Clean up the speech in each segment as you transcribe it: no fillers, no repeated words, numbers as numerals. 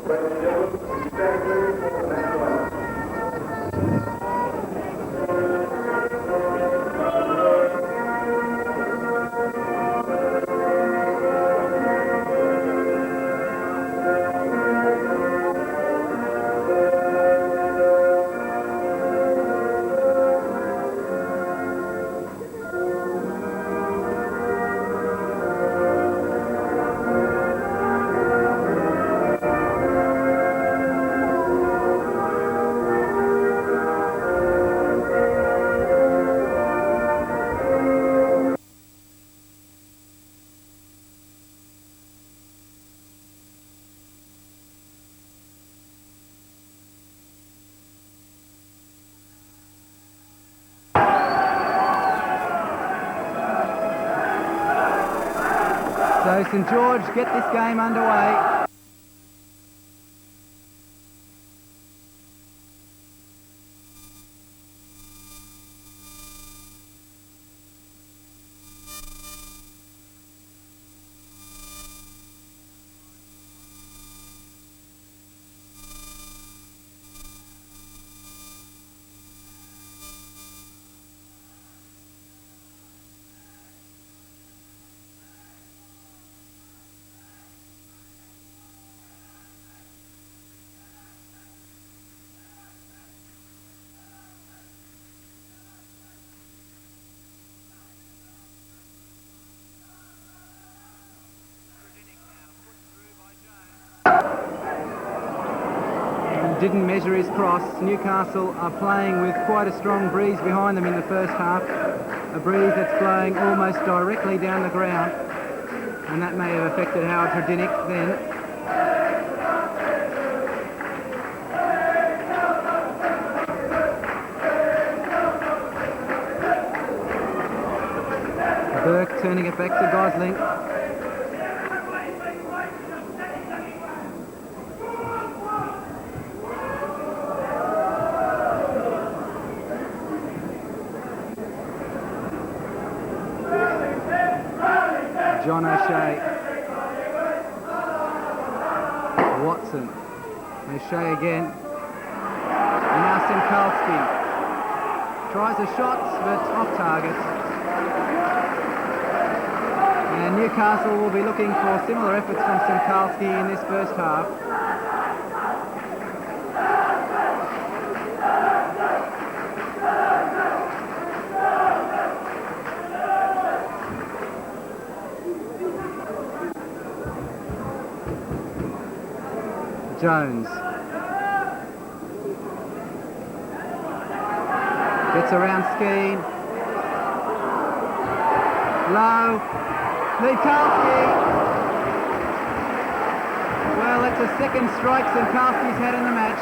So St George get this game underway. Didn't measure his cross. Newcastle are playing with quite a strong breeze behind them in the first half. A breeze that's blowing almost directly down the ground. And that may have affected Howard Tredinnick then. Burke turning it back to Gosling. John O'Shea. Watson. O'Shea again. And now Simkalski. Tries a shot, but off target. And Newcastle will be looking for similar efforts from Simkalski in this first half. Jones gets around Skeen. Low. Simkalski. Well, that's a second strike Simkalski's had in the match.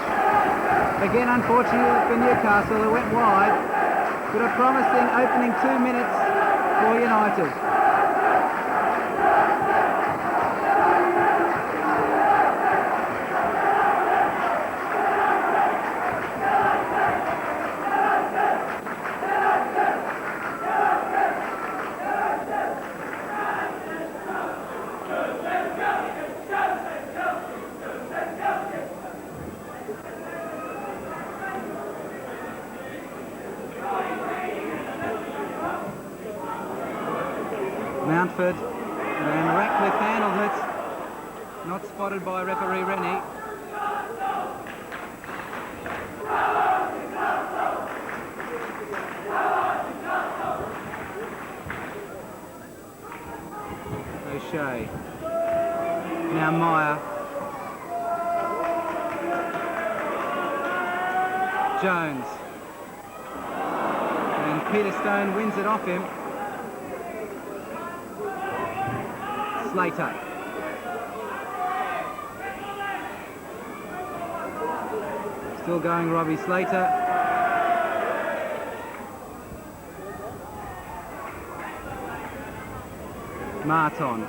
Again, unfortunately for Newcastle, it went wide. But a promising opening 2 minutes for United. Mountford and Ratcliffe handled it, not spotted by referee Rennie. O'Shea, now Meyer, Jones, and Peter Stone wins it off him. Slater. Still going Robbie Slater. Marton.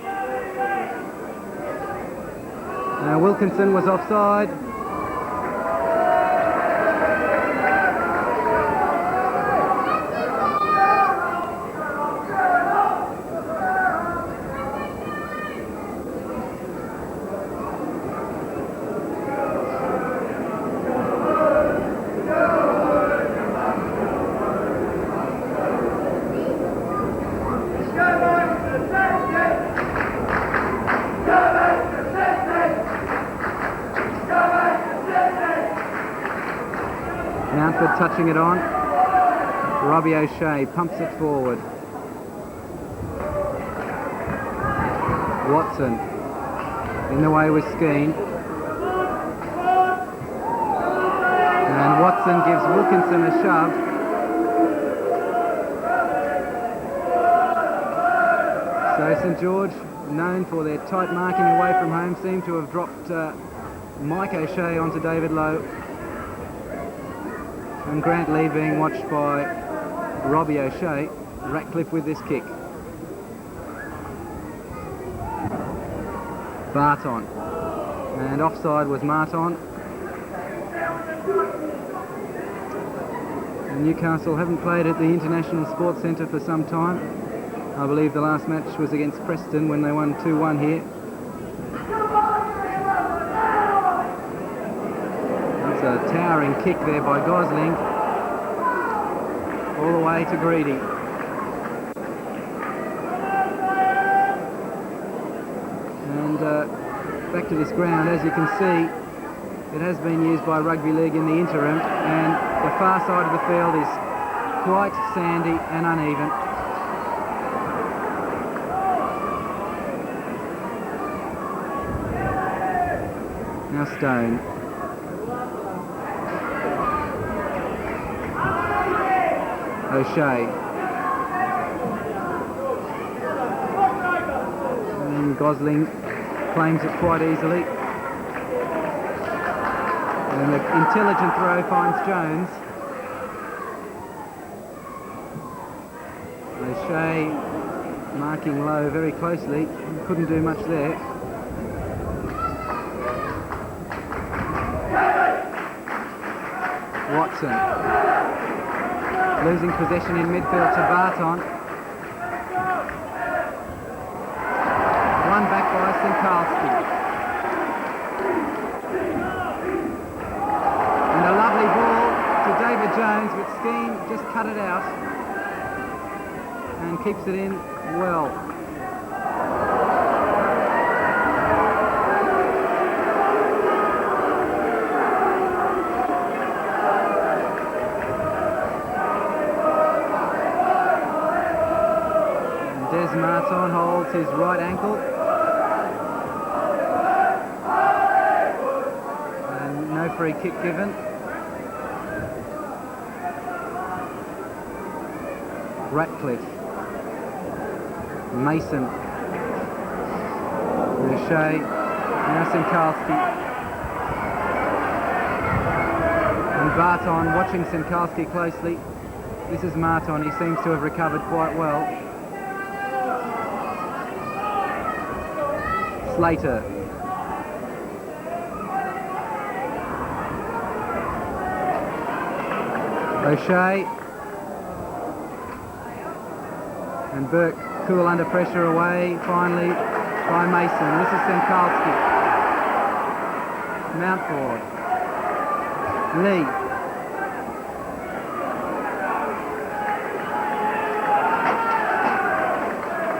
Wilkinson was offside. Mountford touching it on. Robbie O'Shea pumps it forward. Watson in the way with Skeen. And Watson gives Wilkinson a shove. So St George, known for their tight marking away from home, seem to have dropped Mike O'Shea onto David Lowe. And Grant Lee being watched by Robbie O'Shea. Ratcliffe with this kick. Barton. And offside was Marton. And Newcastle haven't played at the International Sports Centre for some time. I believe the last match was against Preston when they won 2-1 here. That's a towering kick there by Gosling. All the way to Greedy. And back to this ground, as you can see, it has been used by Rugby League in the interim, and the far side of the field is quite sandy and uneven. Now Stone. O'Shea. And Gosling claims it quite easily. And the intelligent throw finds Jones. O'Shea marking Low very closely. Couldn't do much there. Watson. Losing possession in midfield to Barton. One back by Sinkalski. And a lovely ball to David Jones, but Skeen just cut it out and keeps it in well. Marton holds his right ankle. And no free kick given. Ratcliffe. Mason. O'Shea. Now Sinkalski. And Barton watching Sinkalski closely. This is Marton. He seems to have recovered quite well. Slater. O'Shea. And Burke cool under pressure away, finally, by Mason. This is Sinkalski. Mountford. Lee.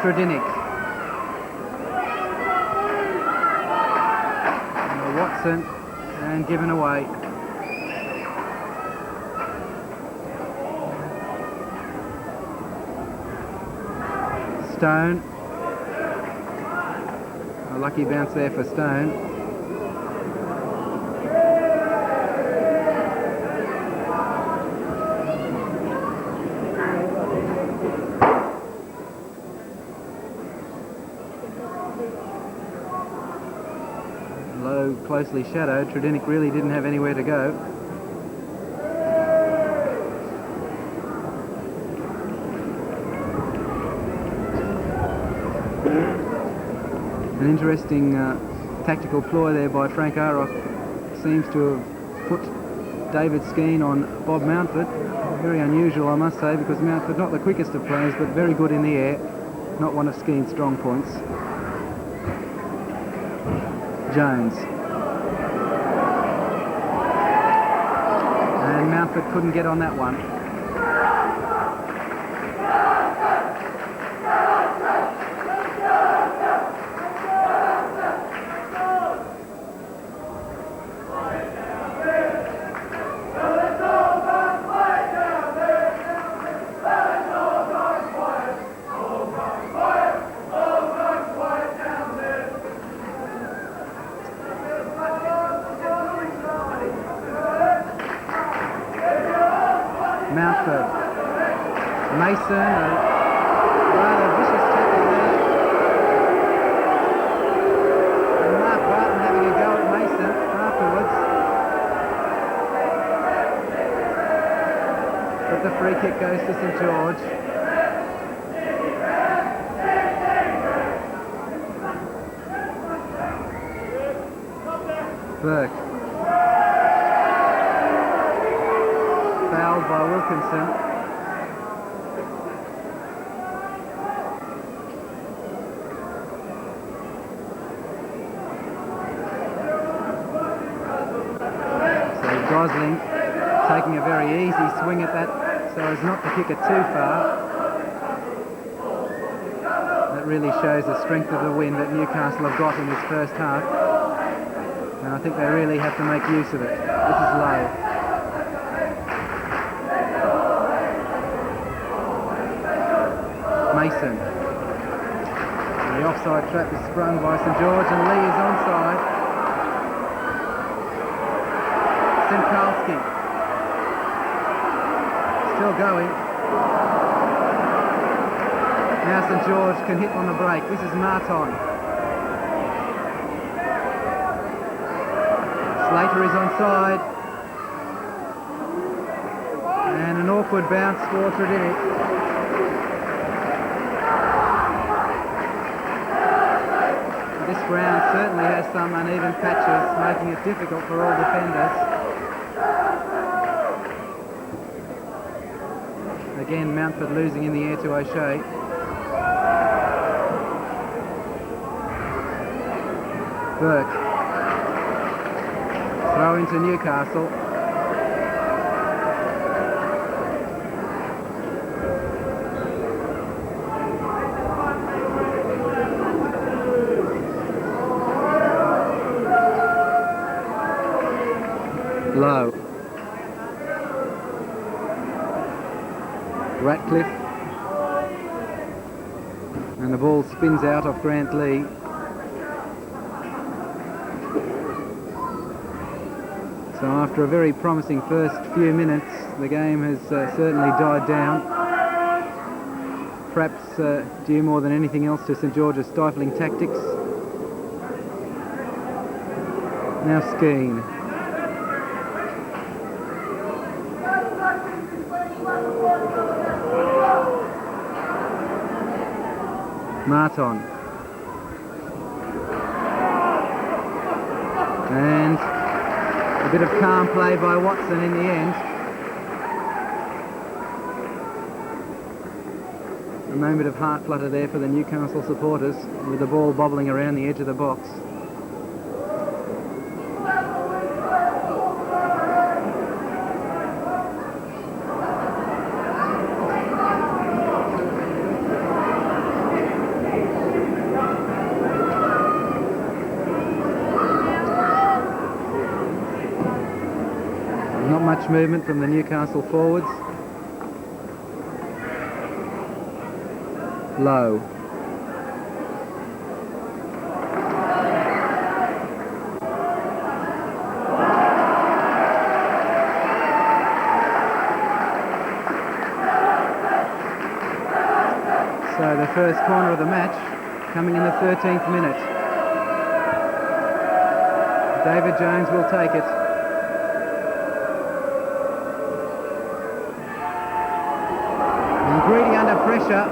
Tredinick. Watson, and given away. Stone. A lucky bounce there for Stone. Low, closely shadowed. Tredinick really didn't have anywhere to go. An interesting tactical ploy there by Frank Arrock. Seems to have put David Skeen on Bob Mountford. Very unusual, I must say, because Mountford not the quickest of players, but very good in the air. Not one of Skeen's strong points. Jones. And Mountford couldn't get on that one. Bradford. Mason, a rather vicious tackle there. And Mark Barton having a go at Mason afterwards. But the free kick goes to St George. Burke. Fouled by Wilkinson. So Gosling taking a very easy swing at that so as not to kick it too far. That really shows the strength of the wind that Newcastle have got in this first half. And I think they really have to make use of it. This is low. Mason. And the offside trap is sprung by St George and Lee is onside. Simkalski. Still going. Now St George can hit on the break. This is Marton. Slater is onside. And an awkward bounce for Tredinick. This ground certainly has some uneven patches, making it difficult for all defenders. Again, Mountford losing in the air to O'Shea. Burke. Throw into Newcastle. Low. Ratcliffe. And the ball spins out of Grant Lee. So after a very promising first few minutes, the game has certainly died down. Perhaps due more than anything else to St George's stifling tactics. Now Skeen. Marton. And a bit of calm play by Watson in the end. A moment of heart flutter there for the Newcastle supporters with the ball bobbling around the edge of the box. Not much movement from the Newcastle forwards. Low. So the first corner of the match coming in the 13th minute. David Jones will take it. Greedy under pressure,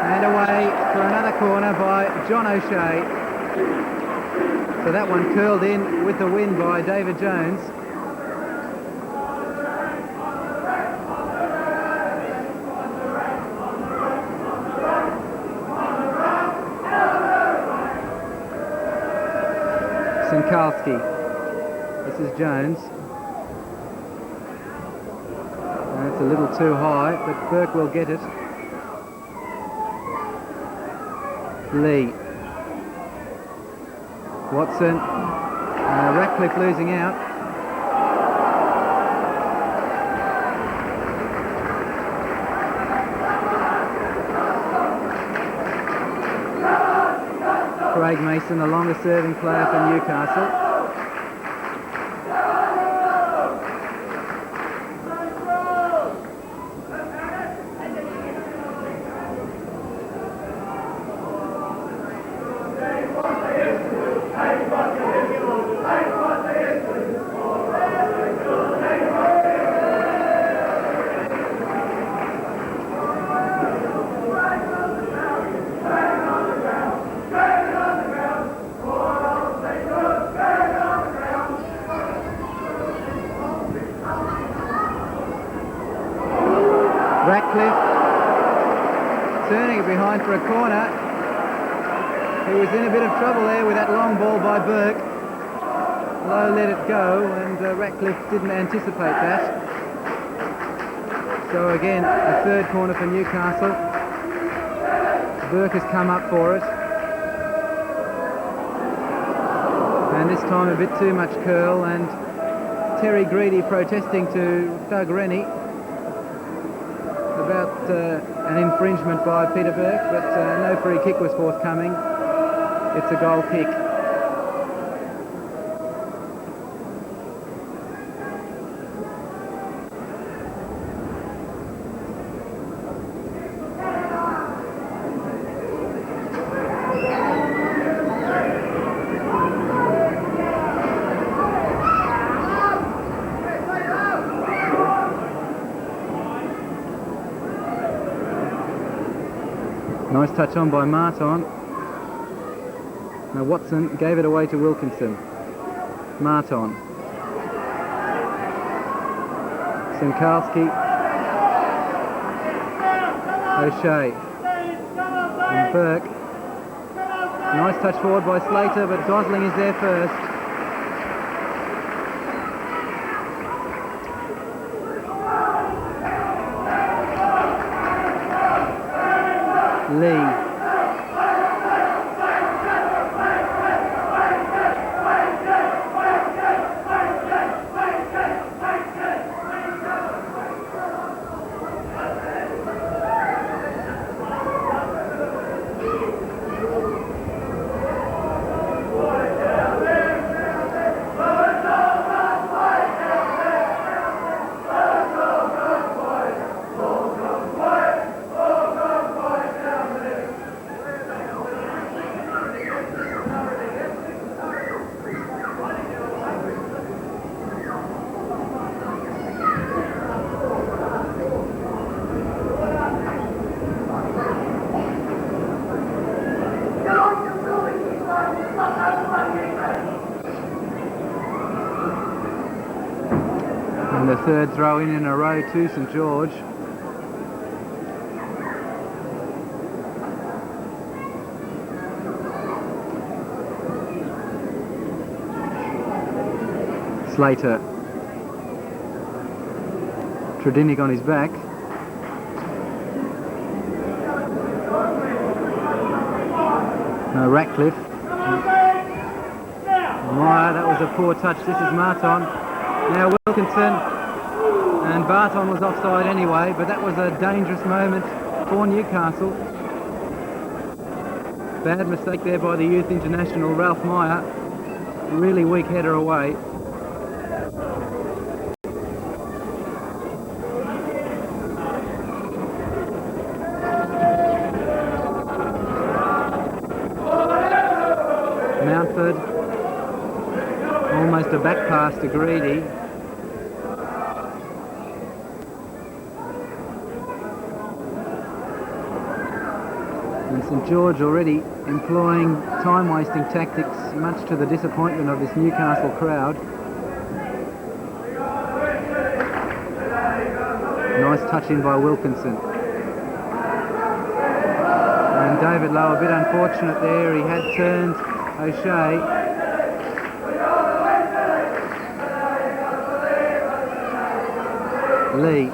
and away for another corner by John O'Shea. So that one curled in with the wind by David Jones. Simkalski. This is Jones. It's a little too high, but Burke will get it. Lee. Watson. Ratcliffe losing out. Craig Mason, the longest serving player for Newcastle. line for a corner. He was in a bit of trouble there with that long ball by Burke. Lowe let it go, and Ratcliffe didn't anticipate that. So again, a third corner for Newcastle. Burke has come up for it. And this time a bit too much curl, and Terry Greedy protesting to Doug Rennie about an infringement by Peter Burke, but no free kick was forthcoming. It's a goal kick. Nice touch on by Marton. Now Watson gave it away to Wilkinson. Marton. Sinkalski. O'Shea. And Burke. Nice touch forward by Slater, but Gosling is there first. Lee. And the third throw in a row to St George. Slater. Tradinic on his back. No, Ratcliffe. Meyer, that was a poor touch. This is Marton. Now Wilkinson, and Barton was offside anyway, but that was a dangerous moment for Newcastle. Bad mistake there by the youth international Ralph Meyer. Really weak header away. Mountford, almost a back pass to Greedy. And St George already employing time-wasting tactics, much to the disappointment of this Newcastle crowd. Nice touch in by Wilkinson. And David Lowe a bit unfortunate there, he had turned O'Shea. Lee.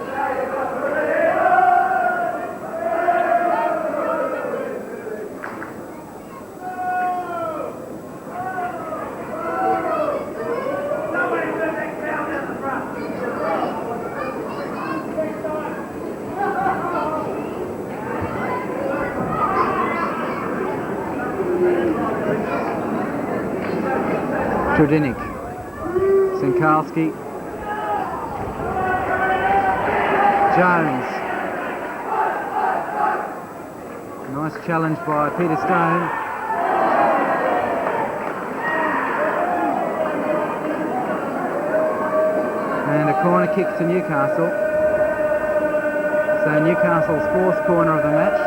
Tradinic. Sinkalski. Jones. Nice challenge by Peter Stone. And a corner kick to Newcastle. So Newcastle's fourth corner of the match.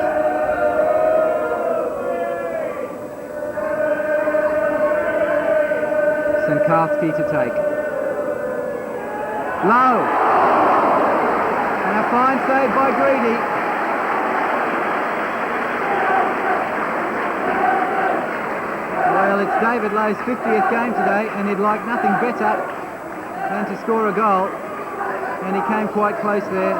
Sinkalski to take. Low. And a fine save by Greedy. Well, it's David Lowe's 50th game today, and he'd like nothing better than to score a goal, and he came quite close there.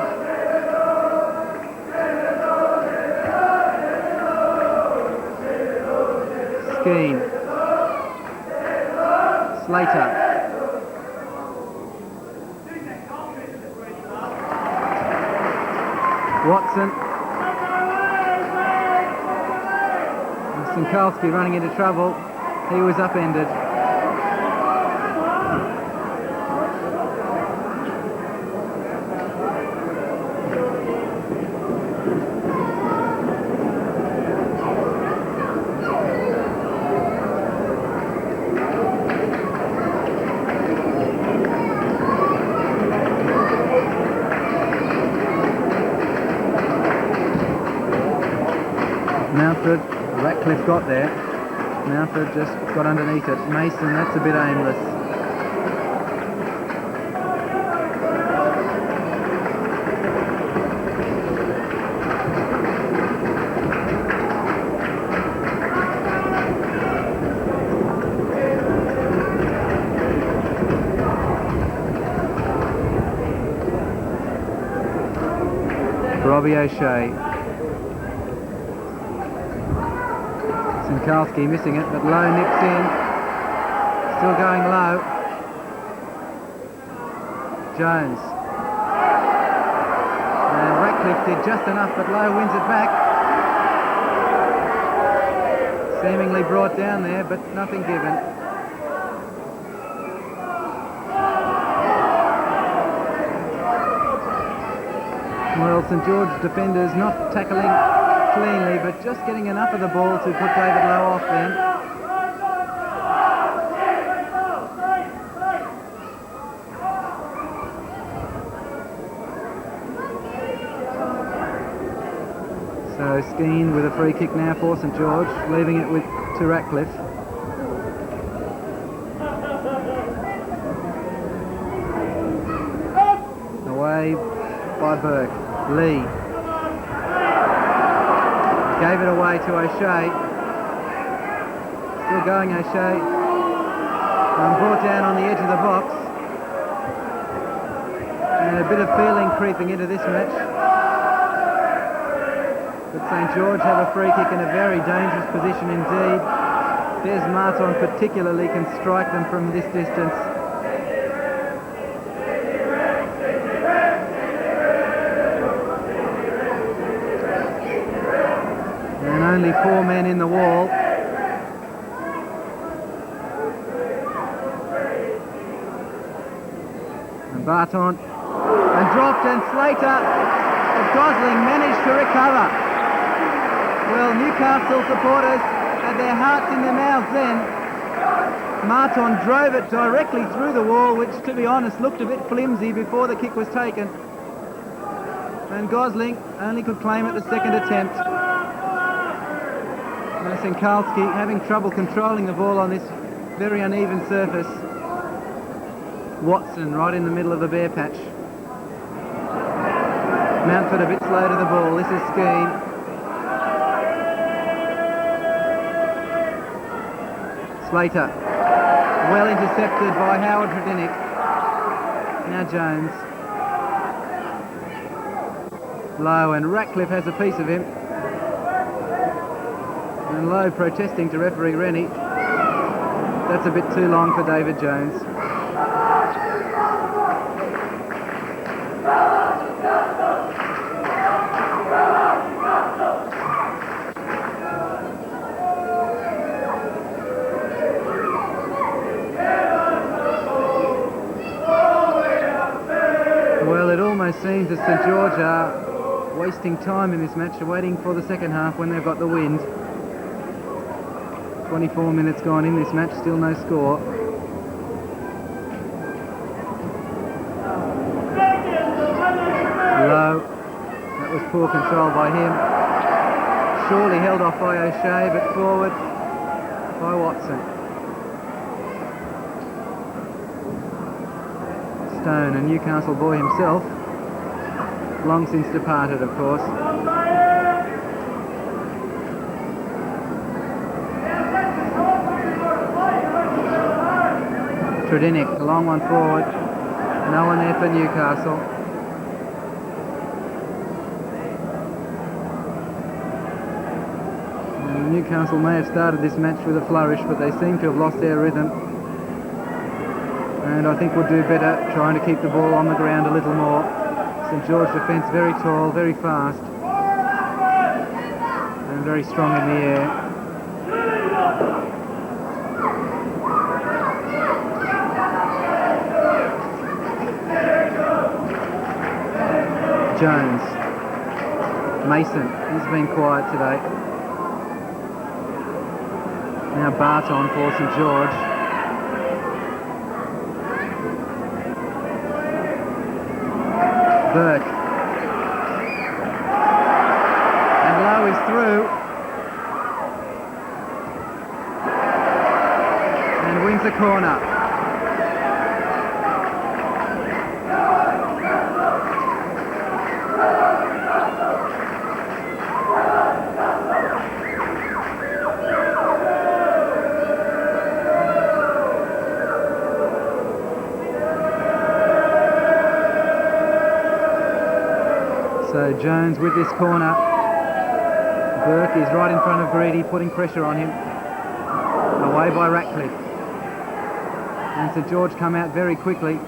Skeen. Slater. Watson. Sinkalski running into trouble. He was upended. Mountford, Ratcliffe got there. Mountford just got underneath it. Mason, that's a bit aimless. Robbie O'Shea. Sinkalski missing it, but Lowe nips in. Still going low. Jones. And Ratcliffe did just enough, but Lowe wins it back. Seemingly brought down there, but nothing given. Well, St George defenders not tackling cleanly, but just getting enough of the ball to put David Lowe off then. So Skeen with a free kick now for St George, leaving it to Ratcliffe. Away by Burke. Lee. Gave it away to O'Shea. Still going O'Shea. Brought down on the edge of the box. And a bit of feeling creeping into this match. But St George have a free kick in a very dangerous position indeed. Des Martin particularly can strike them from this distance. Only 4 men in the wall. And Barton. And dropped, and Slater. But Gosling managed to recover. Well, Newcastle supporters had their hearts in their mouths then. Marton drove it directly through the wall, which, to be honest, looked a bit flimsy before the kick was taken. And Gosling only could claim it the second attempt. Sinkalski having trouble controlling the ball on this very uneven surface. Watson right in the middle of the bare patch. Mountford a bit slow to the ball. This is Skeen. Slater. Well intercepted by Howard Tredinnick. Now Jones. Lowe, and Ratcliffe has a piece of him. And Lowe protesting to referee Rennie. That's a bit too long for David Jones. Well, it almost seems that St George are wasting time in this match, waiting for the second half when they've got the wind. 24 minutes gone in this match, still no score. Low. That was poor control by him. Surely held off by O'Shea, but forward by Watson. Stone, a Newcastle boy himself, long since departed, of course. Tradinic, a long one forward. No one there for Newcastle. And Newcastle may have started this match with a flourish, but they seem to have lost their rhythm. And I think we'll do better trying to keep the ball on the ground a little more. St George defence very tall, very fast, and very strong in the air. Jones, Mason, he's been quiet today. Now Barton for St George. Burke. And Lowe is through. And wins the corner. So Jones with this corner. Burke is right in front of Greedy, putting pressure on him. Away by Ratcliffe. And St George come out very quickly.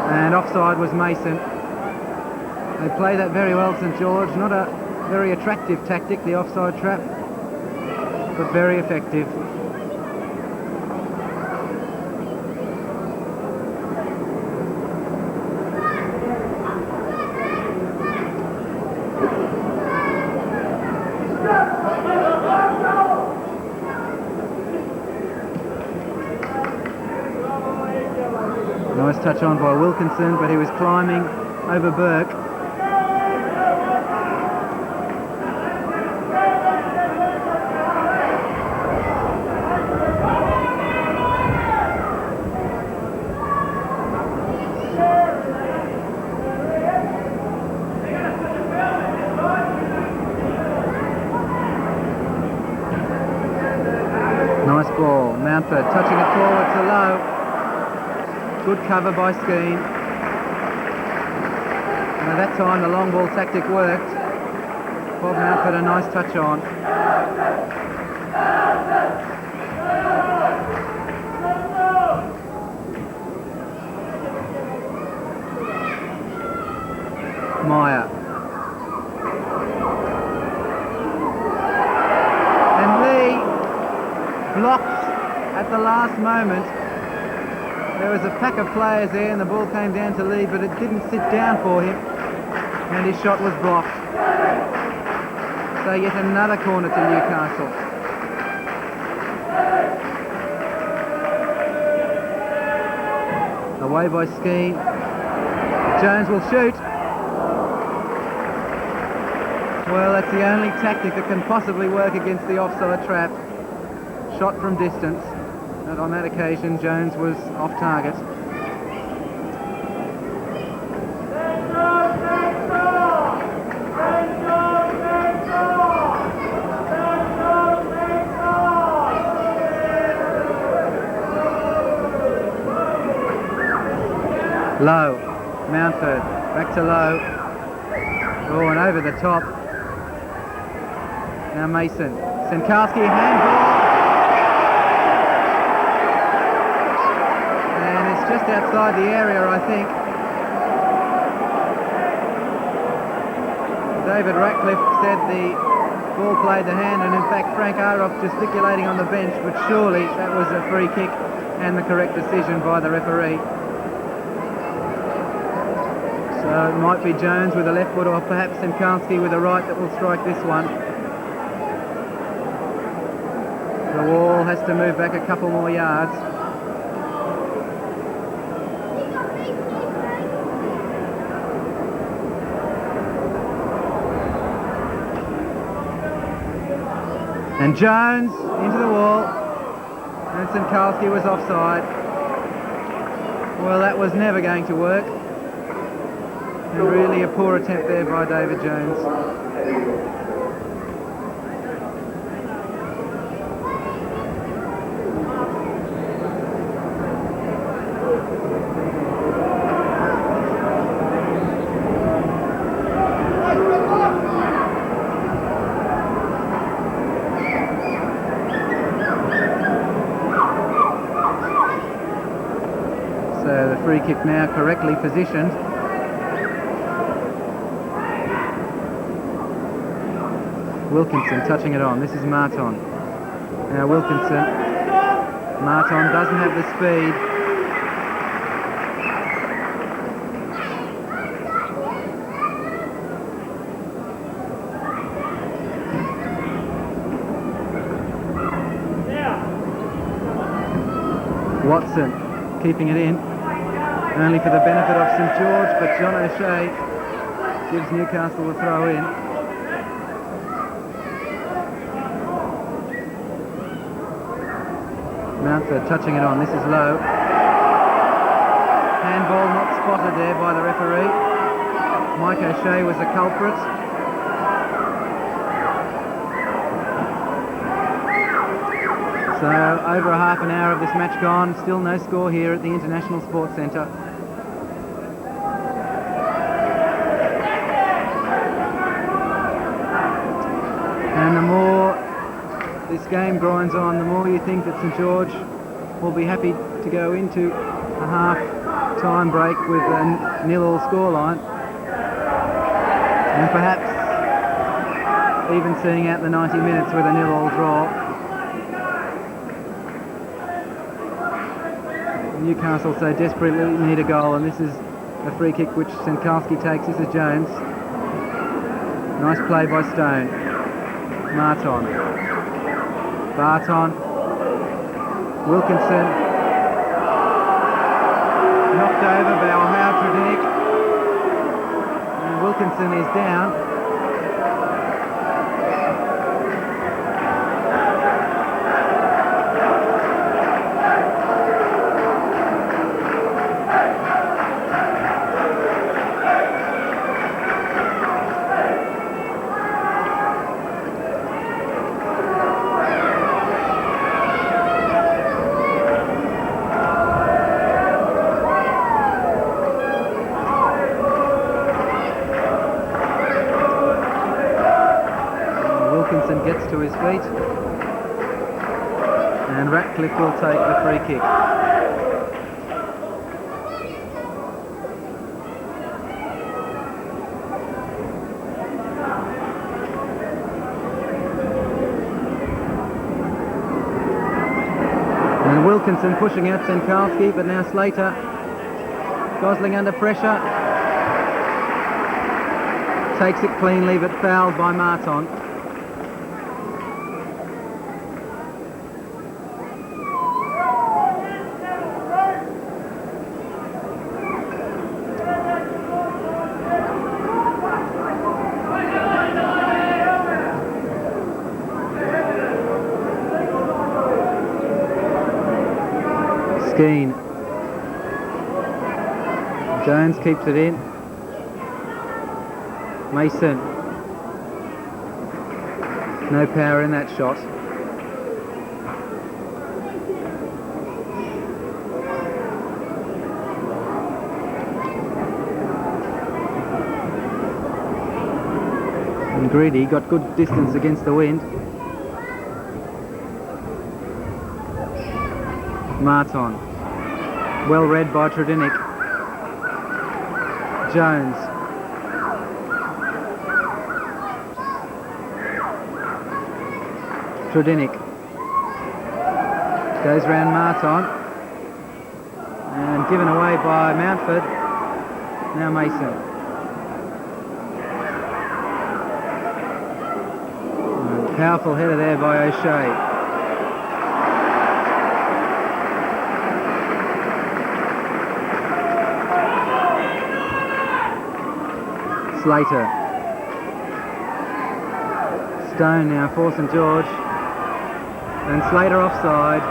And offside was Mason. They play that very well, St George. Not a very attractive tactic, the offside trap, but very effective. Nice touch on by Wilkinson, but he was climbing over Burke. Nice ball. Mountford touching it forward to Lowe. Good cover by Skeen. And at that time the long ball tactic worked. Bob Mountford a nice touch on. Meyer. And Lee blocked at the last moment. There was a pack of players there and the ball came down to Lee, but it didn't sit down for him and his shot was blocked. So yet another corner to Newcastle. Away by Skeen. Jones will shoot. Well, that's the only tactic that can possibly work against the offside trap. Shot from distance. But on that occasion, Jones was off target. Lowe, Mountford, back to Lowe. Oh, and over the top. Now Mason. Sienkiewicz, handball. Just outside the area, I think. David Ratcliffe said the ball played the hand, and in fact Frank Aroff gesticulating on the bench, but surely that was a free kick and the correct decision by the referee. So it might be Jones with a left foot, or perhaps Sienkiewicz with a right that will strike this one. The wall has to move back a couple more yards. And Jones into the wall, and Sienkiewicz was offside. Well, that was never going to work. And really a poor attempt there by David Jones. free kick now, correctly positioned. Wilkinson touching it on. This is Marton. Now Wilkinson. Marton doesn't have the speed. Watson keeping it in, only for the benefit of St George, but John O'Shea gives Newcastle the throw in. Mountford touching it on. This is low. Handball not spotted there by the referee. Mike O'Shea was the culprit. So over a half an hour of this match gone, still no score here at the International Sports Centre. And the more this game grinds on, the more you think that St George will be happy to go into a half-time break with a 0-0 scoreline, and perhaps even seeing out the 90 minutes with a 0-0 draw. Newcastle so desperately need a goal, and this is a free kick which Senkalski takes. This is Jones. Nice play by Stone. Marton. Barton. Wilkinson. Knocked over by Howard Trudinic. And Wilkinson is down. Gets to his feet, and Ratcliffe will take the free kick. And Wilkinson pushing out Senkalski, but now Slater. Gosling under pressure. Takes it cleanly, but fouled by Marton. Skeen. Jones keeps it in. Mason. No power in that shot. And Greedy got good distance against the wind. Marton. Well read by Trudinic. Jones. Trudinic. Goes round Marton. And given away by Mountford. Now Mason. And powerful header there by O'Shea. Slater. Stone now for St George. And Slater offside.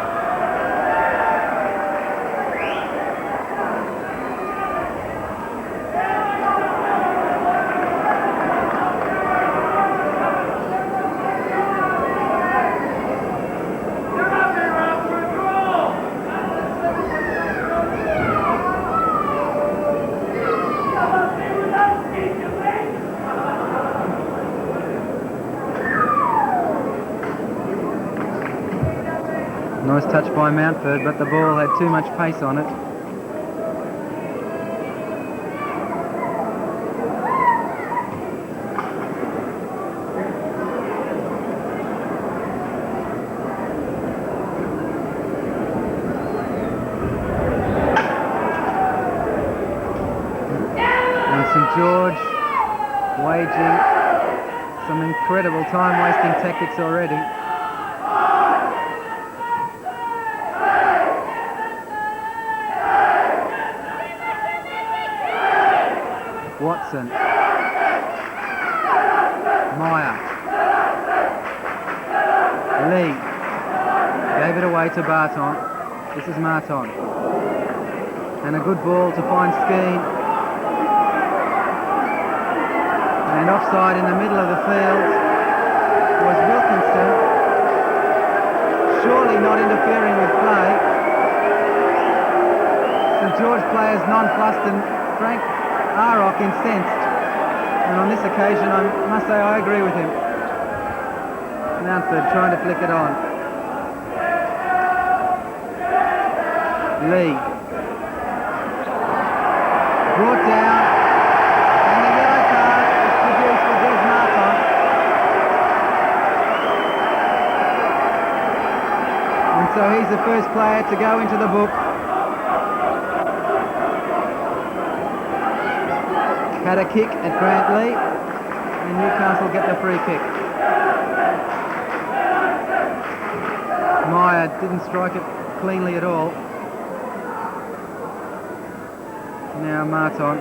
Nice touch by Mountford, but the ball had too much pace on it. waging some incredible time-wasting tactics already. Watson. Meyer. Lee. Gave it away to Barton. This is Marton. And a good ball to find Skeen. And offside in the middle of the field was Wilkinson. Surely not interfering with play. St George players nonplussed and Frank Arrock incensed. And on this occasion I must say I agree with him. Mountford trying to flick it on. Lee. Brought down. And the yellow card is produced for Des Marton. And so he's the first player to go into the book. Had a kick at Grantley, and Newcastle get the free kick. Meyer didn't strike it cleanly at all. Now Marton.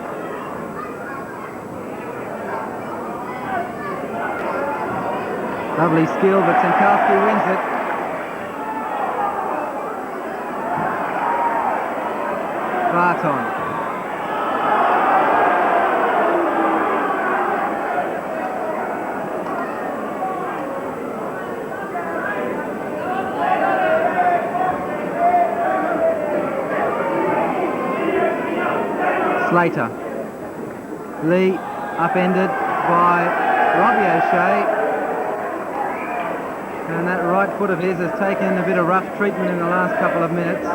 Lovely skill, but Sankalski wins it. Barton. Slater. Lee upended by Robbie O'Shea, and that right foot of his has taken a bit of rough treatment in the last couple of minutes.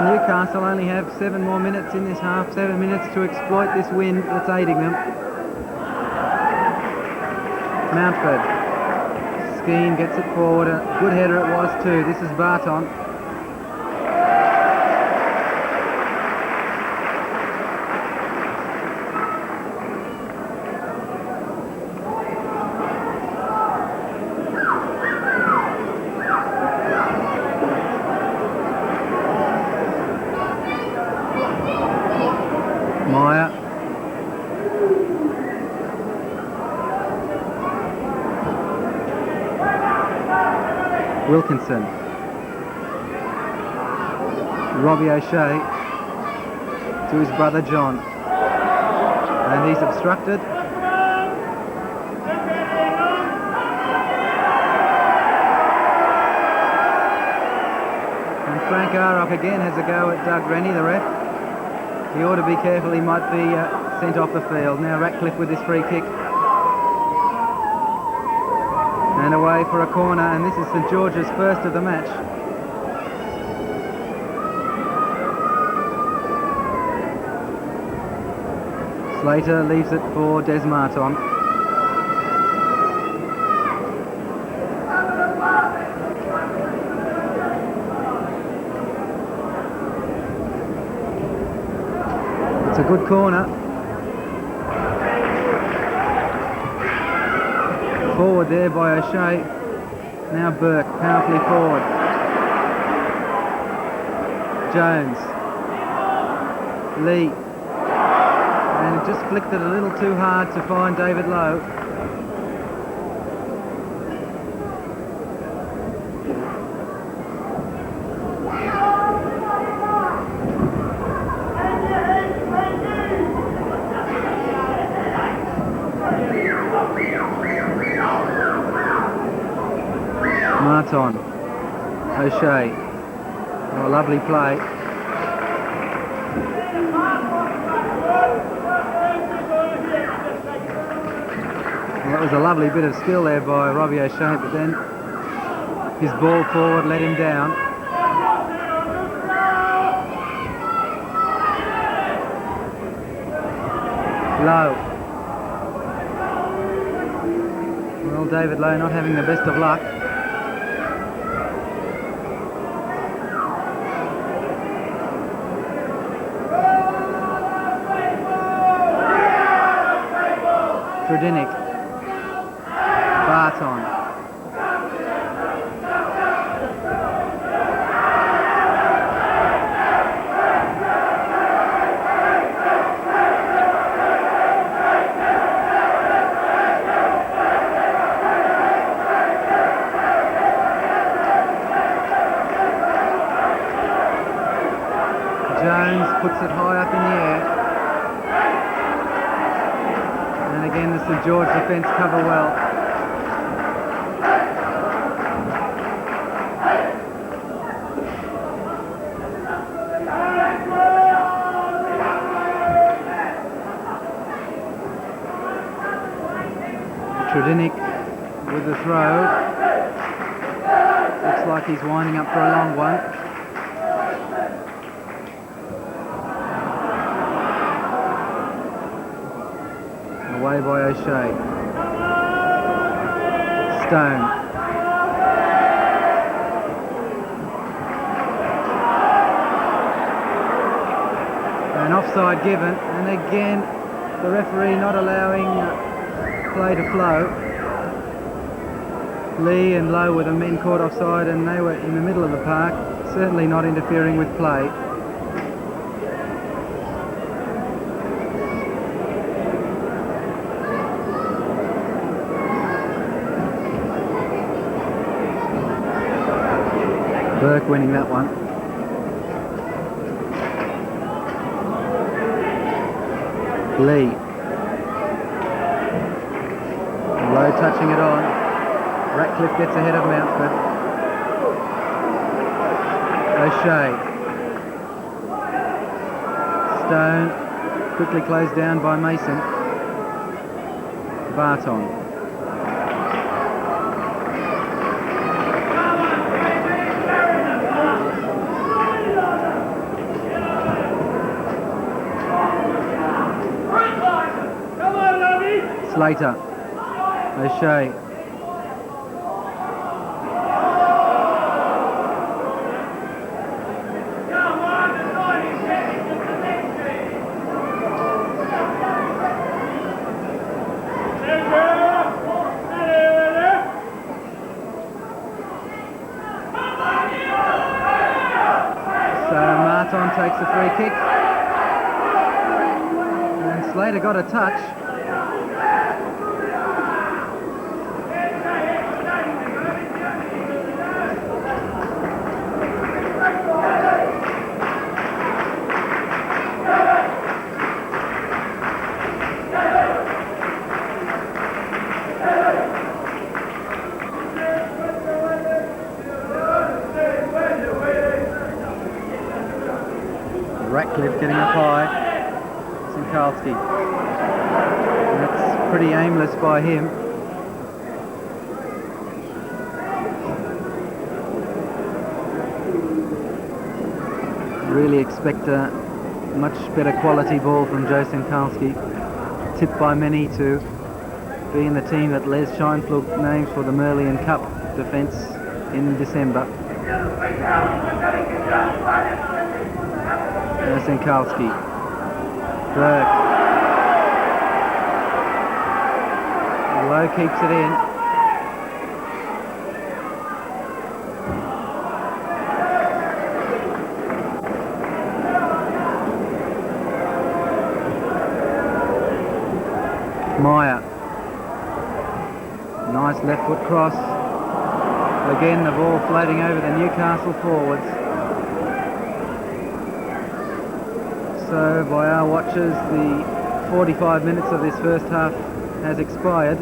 Newcastle only have 7 more minutes in this half, 7 minutes to exploit this wind that's aiding them. Mountford. Skeen gets it forward. A good header it was too. This is Barton. Meyer. Wilkinson. Robbie O'Shea to his brother John. And he's obstructed. And Frank Arrock again has a go at Doug Rennie, the ref. He ought to be careful, he might be sent off the field. Now Ratcliffe with his free kick. And away for a corner, and this is St George's first of the match. Slater leaves it for Des Marton. It's a good corner. Forward there by O'Shea. Now Burke, powerfully forward. Jones. Lee. And it just flicked it a little too hard to find David Lowe. Marton. O'Shea. Oh, lovely play. That was a lovely bit of skill there by Robbie O'Shea, but then his ball forward let him down. Low. David Lowe not having the best of luck. Tredinick. Barton. Jones puts it high up in the air. And again the St George defence cover well. Tredinick with the throw. Looks like he's winding up for a long one. Away by O'Shea. Stone. An offside given, and again the referee not allowing play to flow. Lee and Lowe were the men caught offside, and they were in the middle of the park, certainly not interfering with play. Burke winning that one. Lee. Lowe touching it on. Ratcliffe gets ahead of Mountford. O'Shea. Stone quickly closed down by Mason. Barton. Slater. O'Shea. So Martin takes a free kick. And Slater got a touch. Ratcliffe getting up high. Sinkalski. That's pretty aimless by him. Really expect a much better quality ball from Joe Sinkalski. Tipped by many to be in the team that Les Scheinflug names for the Merlion Cup defence in December. Sinkalski. Burke. Lowe keeps it in. Meyer. Nice left foot cross. Again the ball floating over the Newcastle forwards. So by our watches the 45 minutes of this first half has expired.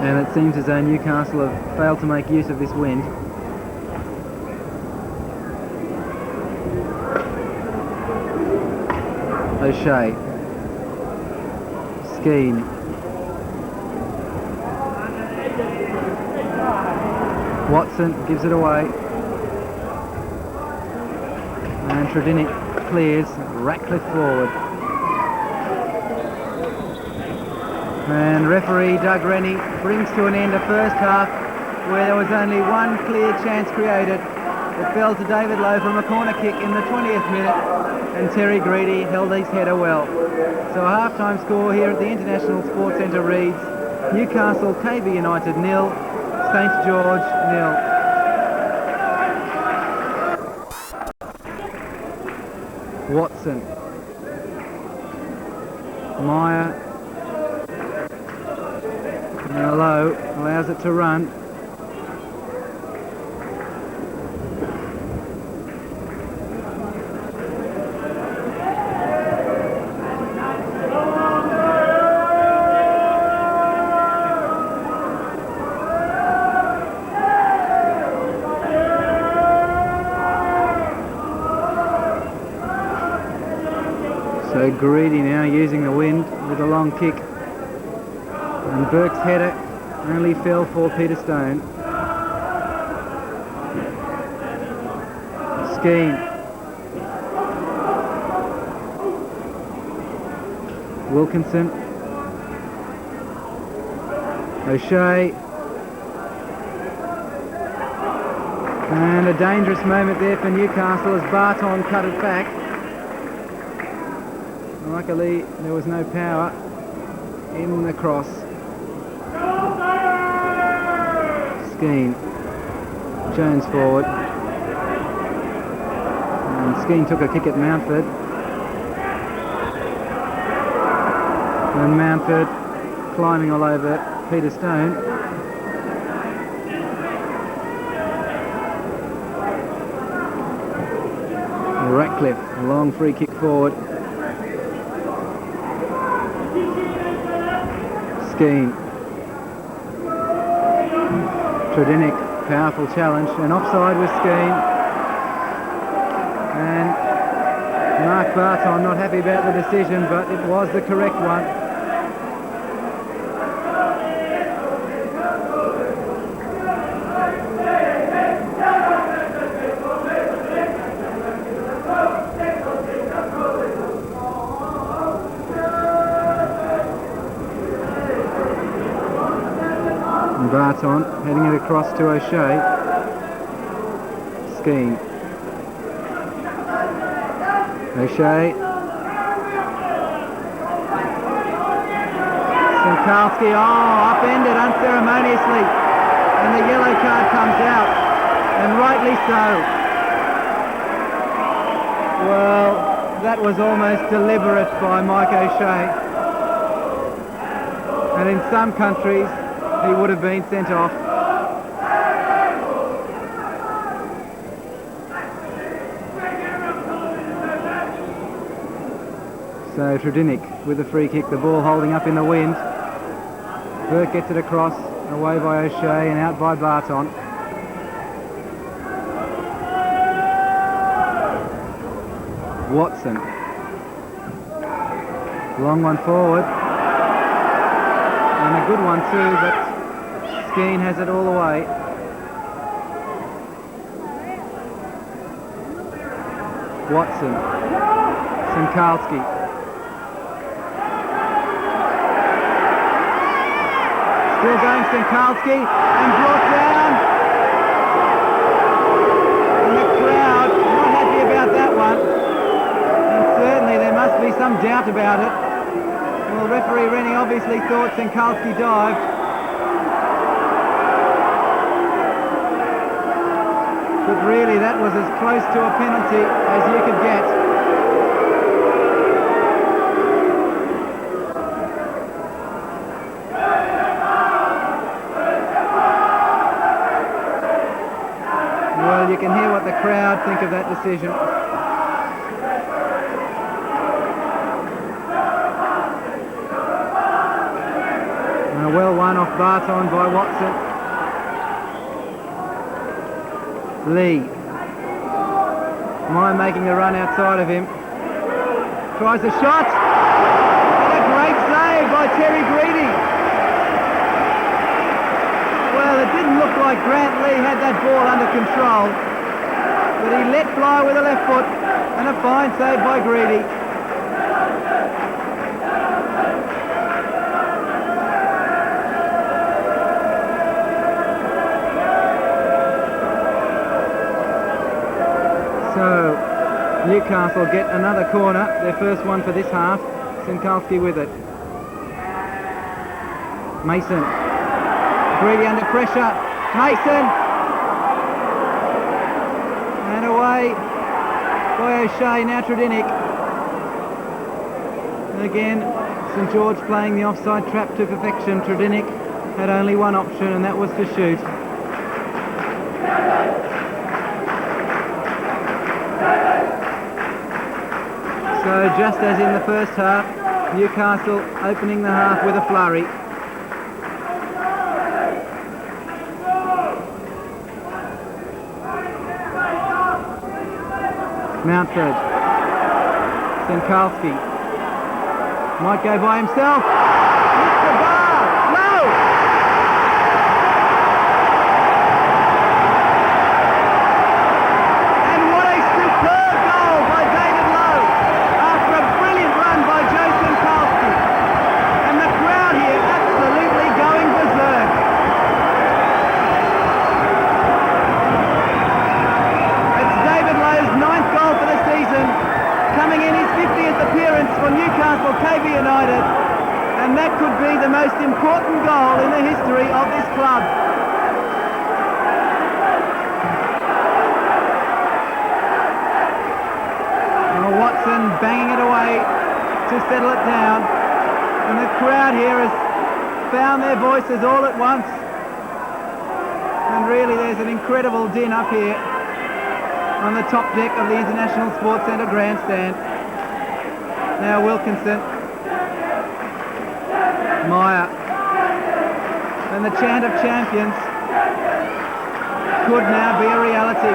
And it seems as though Newcastle have failed to make use of this wind. O'Shea. Skeen. Watson gives it away. And Tredinick clears. Ratcliffe forward. And referee Doug Rennie brings to an end a first half where there was only one clear chance created. It fell to David Lowe from a corner kick in the 20th minute, and Terry Greedy held his header well. So a half-time score here at the International Sports Centre reads Newcastle KB United 0, St George 0. Watson, Meyer, now Lowe allows it to run. So Greedy now using the wind with a long kick, and Burke's header only fell for Peter Stone. Skeen, Wilkinson, O'Shea, and a dangerous moment there for Newcastle as Barton cut it back. Luckily, there was no power in the cross. Skeen, Jones forward. And Skeen took a kick at Mountford. And Mountford climbing all over Peter Stone. Ratcliffe, a long free kick forward. Skeen, Tredinick, powerful challenge, and offside with Skeen, and Mark Barton not happy about the decision, but it was the correct one. Barton heading it across to O'Shea. Skeen. O'Shea. Sankalski, upended unceremoniously, and the yellow card comes out, and rightly so. Well, that was almost deliberate by Mike O'Shea, and in some countries he would have been sent off. So Tredinick with the free kick, the ball holding up in the wind. Burke gets it across, away by O'Shea and out by Barton. Watson. Long one forward. And a good one too, but Skeen has it all the way. Watson. Sankalski. Still going Sankalski, and brought down. And the crowd not happy about that one. And certainly there must be some doubt about it. Well, referee Rennie obviously thought Sankalski dived. But really that was as close to a penalty as you could get. Well, you can hear what the crowd think of that decision. Well won off Barton by Watson. Lee. Meyer making the run outside of him. Tries a shot. And a great save by Terry Greedy. Well, it didn't look like Grant Lee had that ball under control, but he let fly with a left foot, and a fine save by Greedy. Newcastle get another corner, their first one for this half. Sinkalski with it. Mason. Greedy under pressure. Mason. And away by O'Shea, now Tredinik. And again, St George playing the offside trap to perfection. Tredinik had only one option, and that was to shoot. So just as in the first half, Newcastle opening the half with a flurry. Mountford. Sinkalski. Might go by himself. Hits the bar. No! And what a superb goal by David Lowe after a brilliant run by Joe Sinkalski. And the crowd here absolutely going berserk. It's David Lowe's 9th goal for the season, coming in his 50th appearance for Newcastle KB United, and that could be the most important goal in the history of this club. Well, Watson banging it away to settle it down, and the crowd here has found their voices all at once, and really there's an incredible din up here on the top deck of the International Sports Centre grandstand. Now Wilkinson, Meyer, and the chant of champions could now be a reality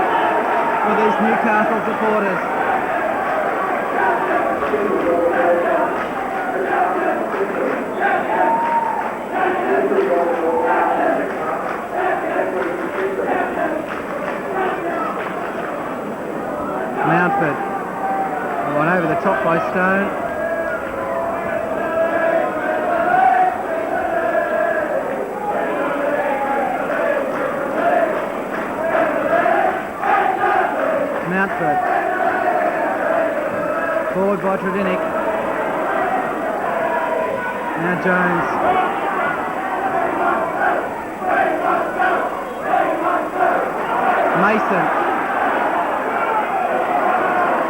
for these Newcastle supporters. Mountford, one over the top by Stone. Mountford, forward by Tredinik. Now Jones. Mason.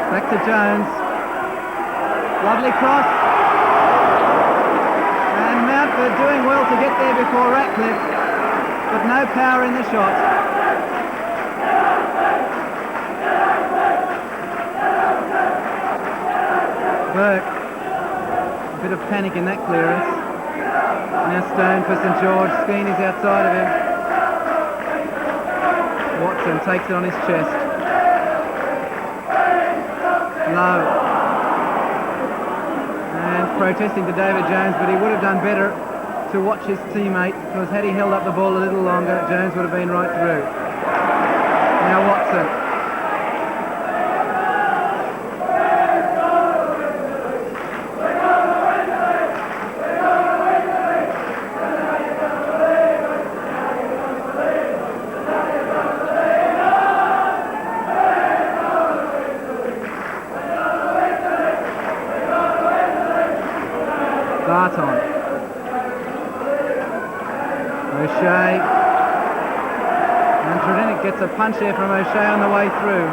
Back to Jones. Lovely cross. And Mountford doing well to get there before Ratcliffe, but no power in the shot. Burke. A bit of panic in that clearance. Now Stone for St George. Skeen is outside of him. Watson takes it on his chest. Low. And protesting to David Jones, but he would have done better to watch his teammate, because had he held up the ball a little longer, Jones would have been right through. Now Watson. Barton. O'Shea. And Tredinik gets a punch there from O'Shea on the way through.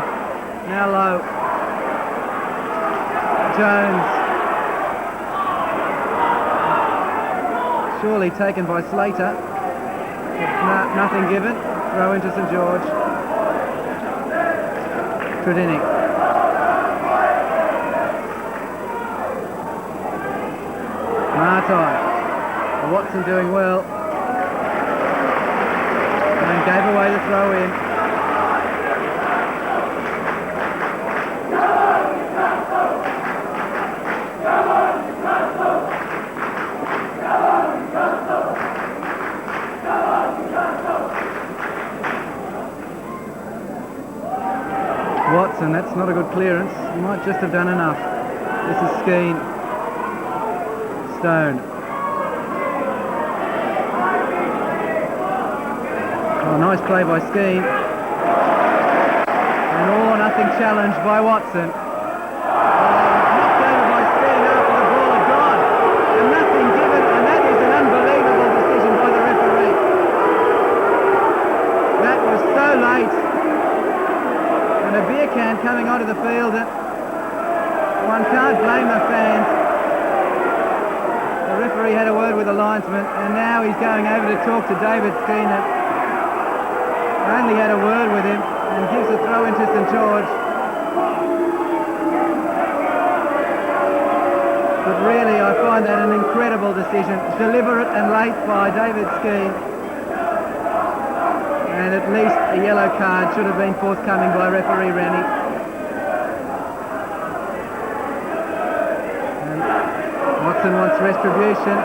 Now Low. Jones. Surely taken by Slater. Nothing given. Throw into St George. Tredinik. Martai. Watson doing well. And gave away the throw in. Watson, that's not a good clearance. He might just have done enough. This is Skeen. Stone. Oh, nice play by Skeen. An all or nothing challenge by Watson. Knocked over by Skeen after the ball had gone. And nothing given, and that is an unbelievable decision by the referee. That was so late. And a beer can coming onto the field. One can't blame the fans. The referee had a word with the linesman, and now he's going over to talk to David Skeen. Only had a word with him and gives a throw into St George. But really, I find that an incredible decision, deliberate and late by David Skeen. And at least a yellow card should have been forthcoming by referee Rennie. And Watson wants retribution.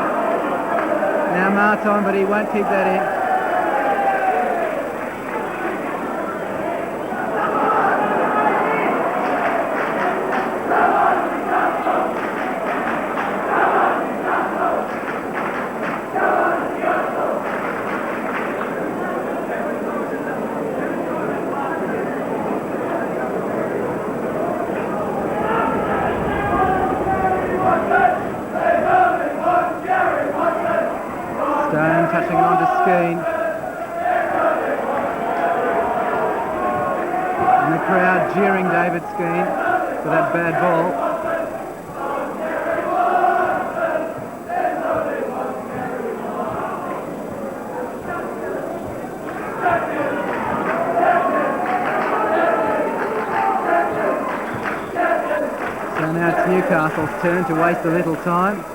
Now Martin, but he won't keep that in. Touching it on to Skeen. And the crowd jeering David Skeen for that bad ball. So now it's Newcastle's turn to waste a little time.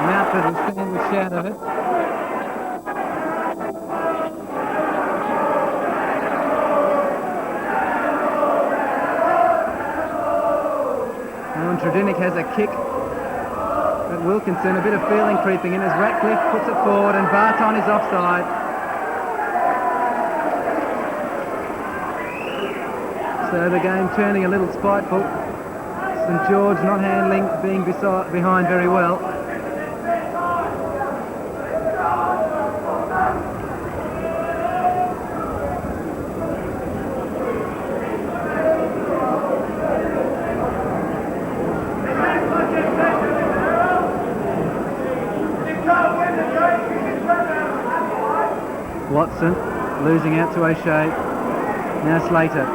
Mountford will stand the shout of it. And Tradinic has a kick at Wilkinson, a bit of feeling creeping in as Ratcliffe puts it forward and Barton is offside. So the game turning a little spiteful. St George not handling, being behind very well. Watson losing out to O'Shea. Now Slater.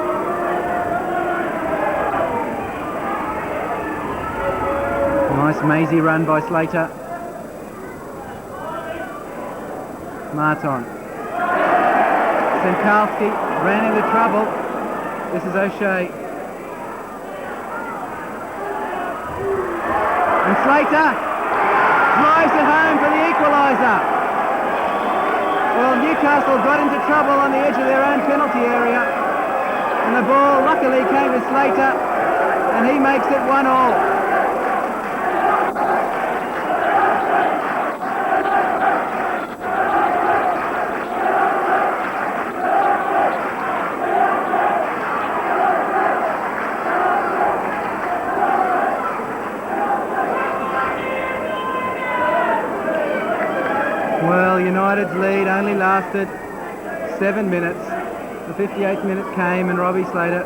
Nice mazy run by Slater. Martin. Senkalski ran into trouble. This is O'Shea. And Slater drives it home for the equaliser. Well, Newcastle got into trouble on the edge of their own penalty area, and the ball luckily came to Slater, and he makes it 1-1. Well, United's lead only lasted 7 minutes. The 58th minute came and Robbie Slater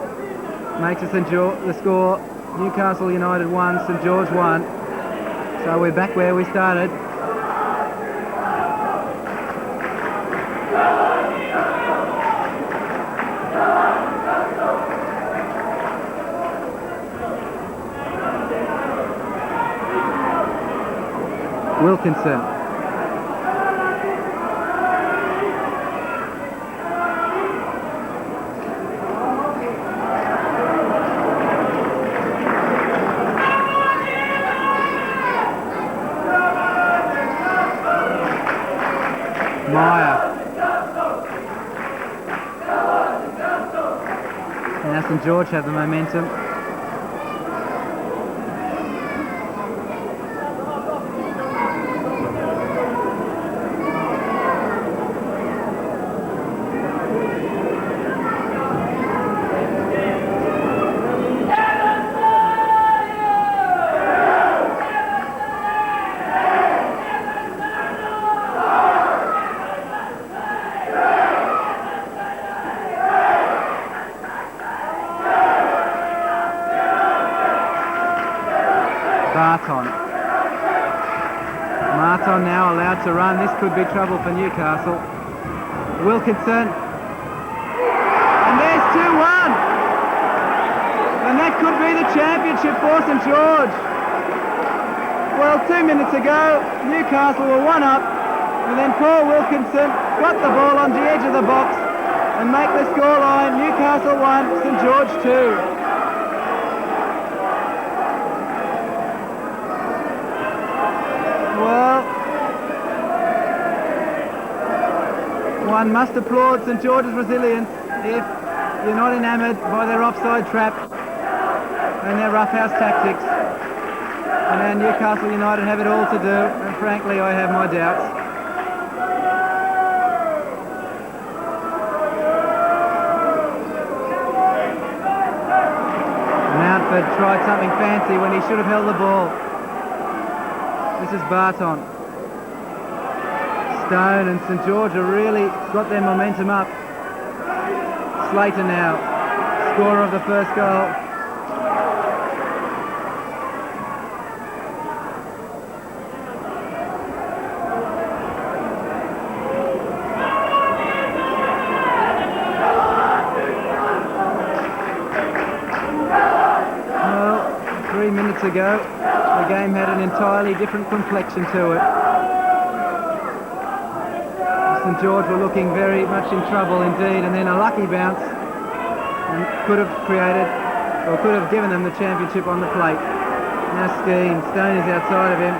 makes it the score. Newcastle United 1, St George 1. So we're back where we started. Wilkinson. Now St George have the momentum. Marton now allowed to run. This could be trouble for Newcastle. Wilkinson. And there's 2-1. And that could be the championship for St George. Well, 2 minutes ago, Newcastle were 1 up, and then Paul Wilkinson got the ball on the edge of the box and make the scoreline Newcastle 1, St George 2. Well, one must applaud St George's resilience if you're not enamoured by their offside trap and their roughhouse tactics. And now Newcastle United have it all to do, and frankly I have my doubts. Mountford tried something fancy when he should have held the ball. This is Barton. Stone and St George have really got their momentum up. Slater now, scorer of the first goal. Well, 3 minutes ago, the game had an entirely different complexion to it. St George were looking very much in trouble indeed, and then a lucky bounce and could have created, or could have given them the championship on the plate. Now Skeen, Stone is outside of him.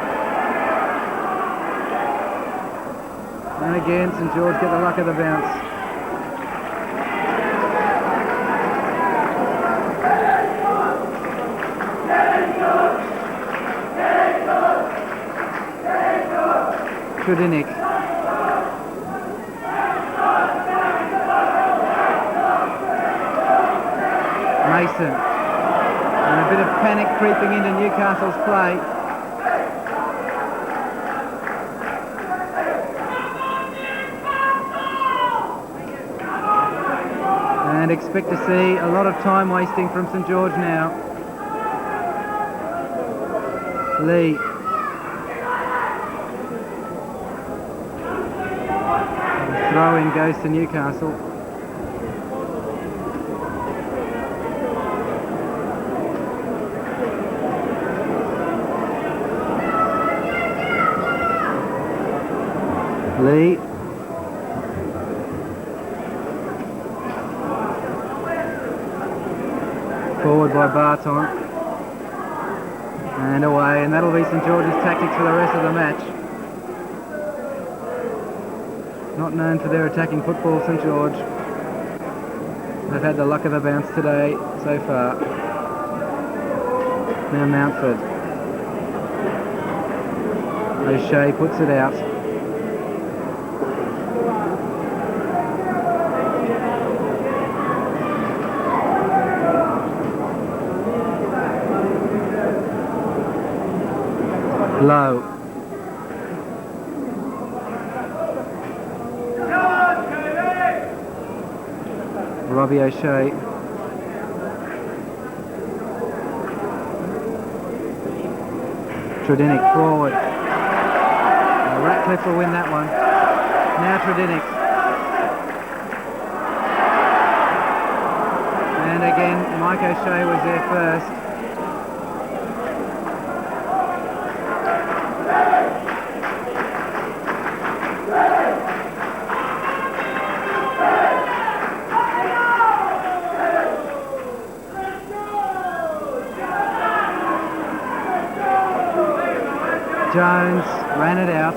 And again St George get the luck of the bounce. Trudinic. Mason. And a bit of panic creeping into Newcastle's play. And expect to see a lot of time wasting from St George now. Lee. Throw-in goes to Newcastle. Lee. Forward by Barton. And away, and that'll be St George's tactics for the rest of the match. Not known for their attacking football, St George. They've had the luck of the bounce today so far. Now Mountford. O'Shea puts it out. Low. Robbie O'Shea. Trudinic forward. Ratcliffe will win that one. Now Trudinic. And again, Mike O'Shea was there first. Jones ran it out.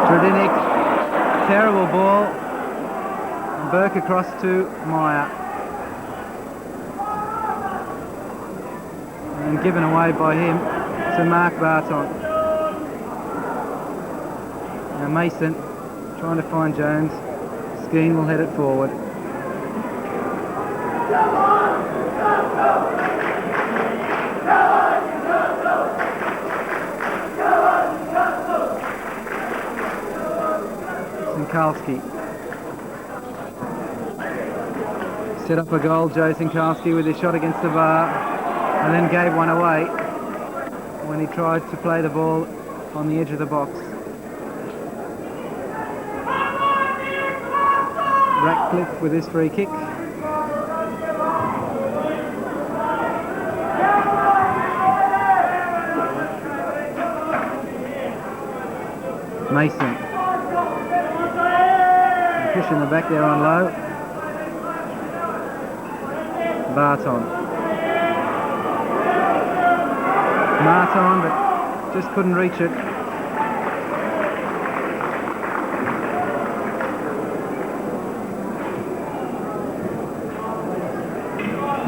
Trudinic, terrible ball. And Burke across to Meyer. And given away by him to Mark Barton. Now Mason trying to find Jones. Skeen will head it forward. Sinkalski. Set up a goal, Joe Sinkalski, with his shot against the bar, and then gave one away when he tried to play the ball on the edge of the box. Ratcliffe with his free kick. Mason. Push in the back there on low. Barton. Marton, but just couldn't reach it.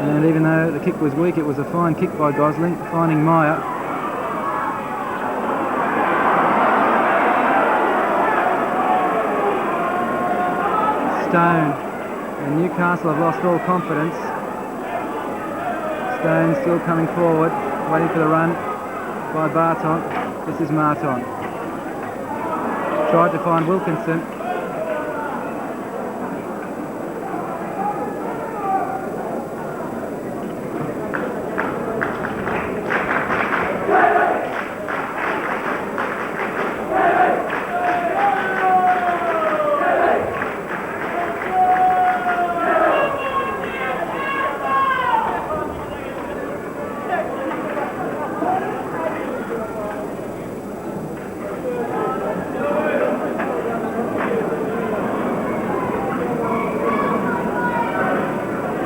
And even though the kick was weak, it was a fine kick by Gosling, finding Meyer. Stone. And Newcastle have lost all confidence. Stone still coming forward, waiting for the run by Barton. This is Marton. Tried to find Wilkinson.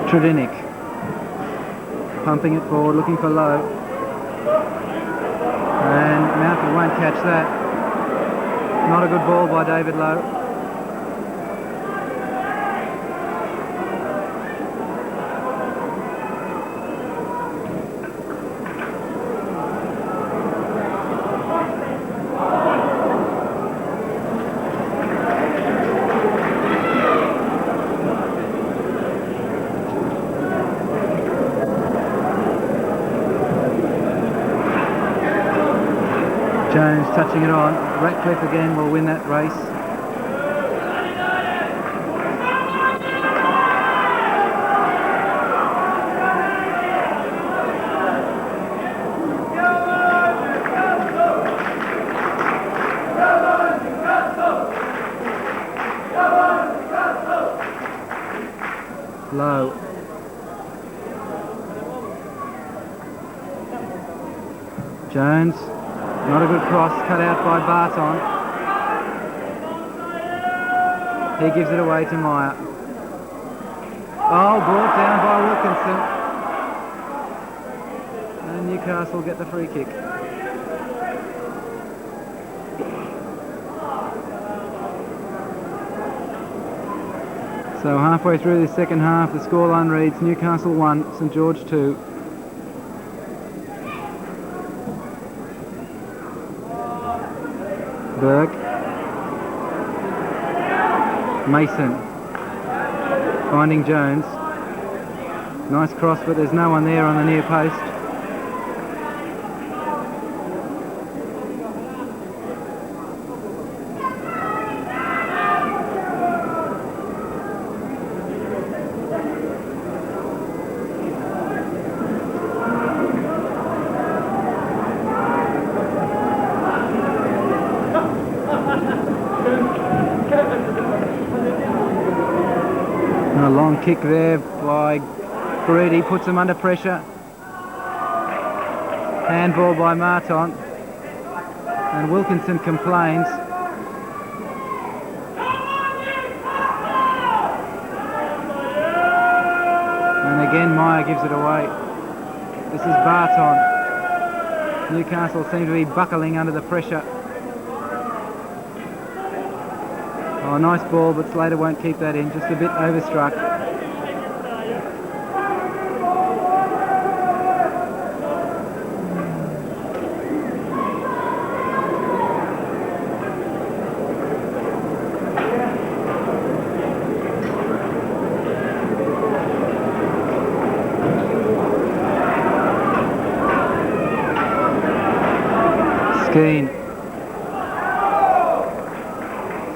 Tredinik pumping it forward, looking for Lowe, and Mountford won't catch that. Not a good ball by David Lowe. Jones touching it on. Ratcliffe again will win that race. Low. Jones. Not a good cross, cut out by Barton. He gives it away to Meyer. Oh, brought down by Wilkinson. And Newcastle get the free kick. So halfway through the second half, the scoreline reads Newcastle 1, St George 2. Burke. Mason. Finding Jones. Nice cross, but there's no one there on the near post. A long kick there by Brady, puts him under pressure. Handball by Marton. And Wilkinson complains. And again Meyer gives it away. This is Barton. Newcastle seem to be buckling under the pressure. Oh, nice ball, but Slater won't keep that in, just a bit overstruck. Skeen.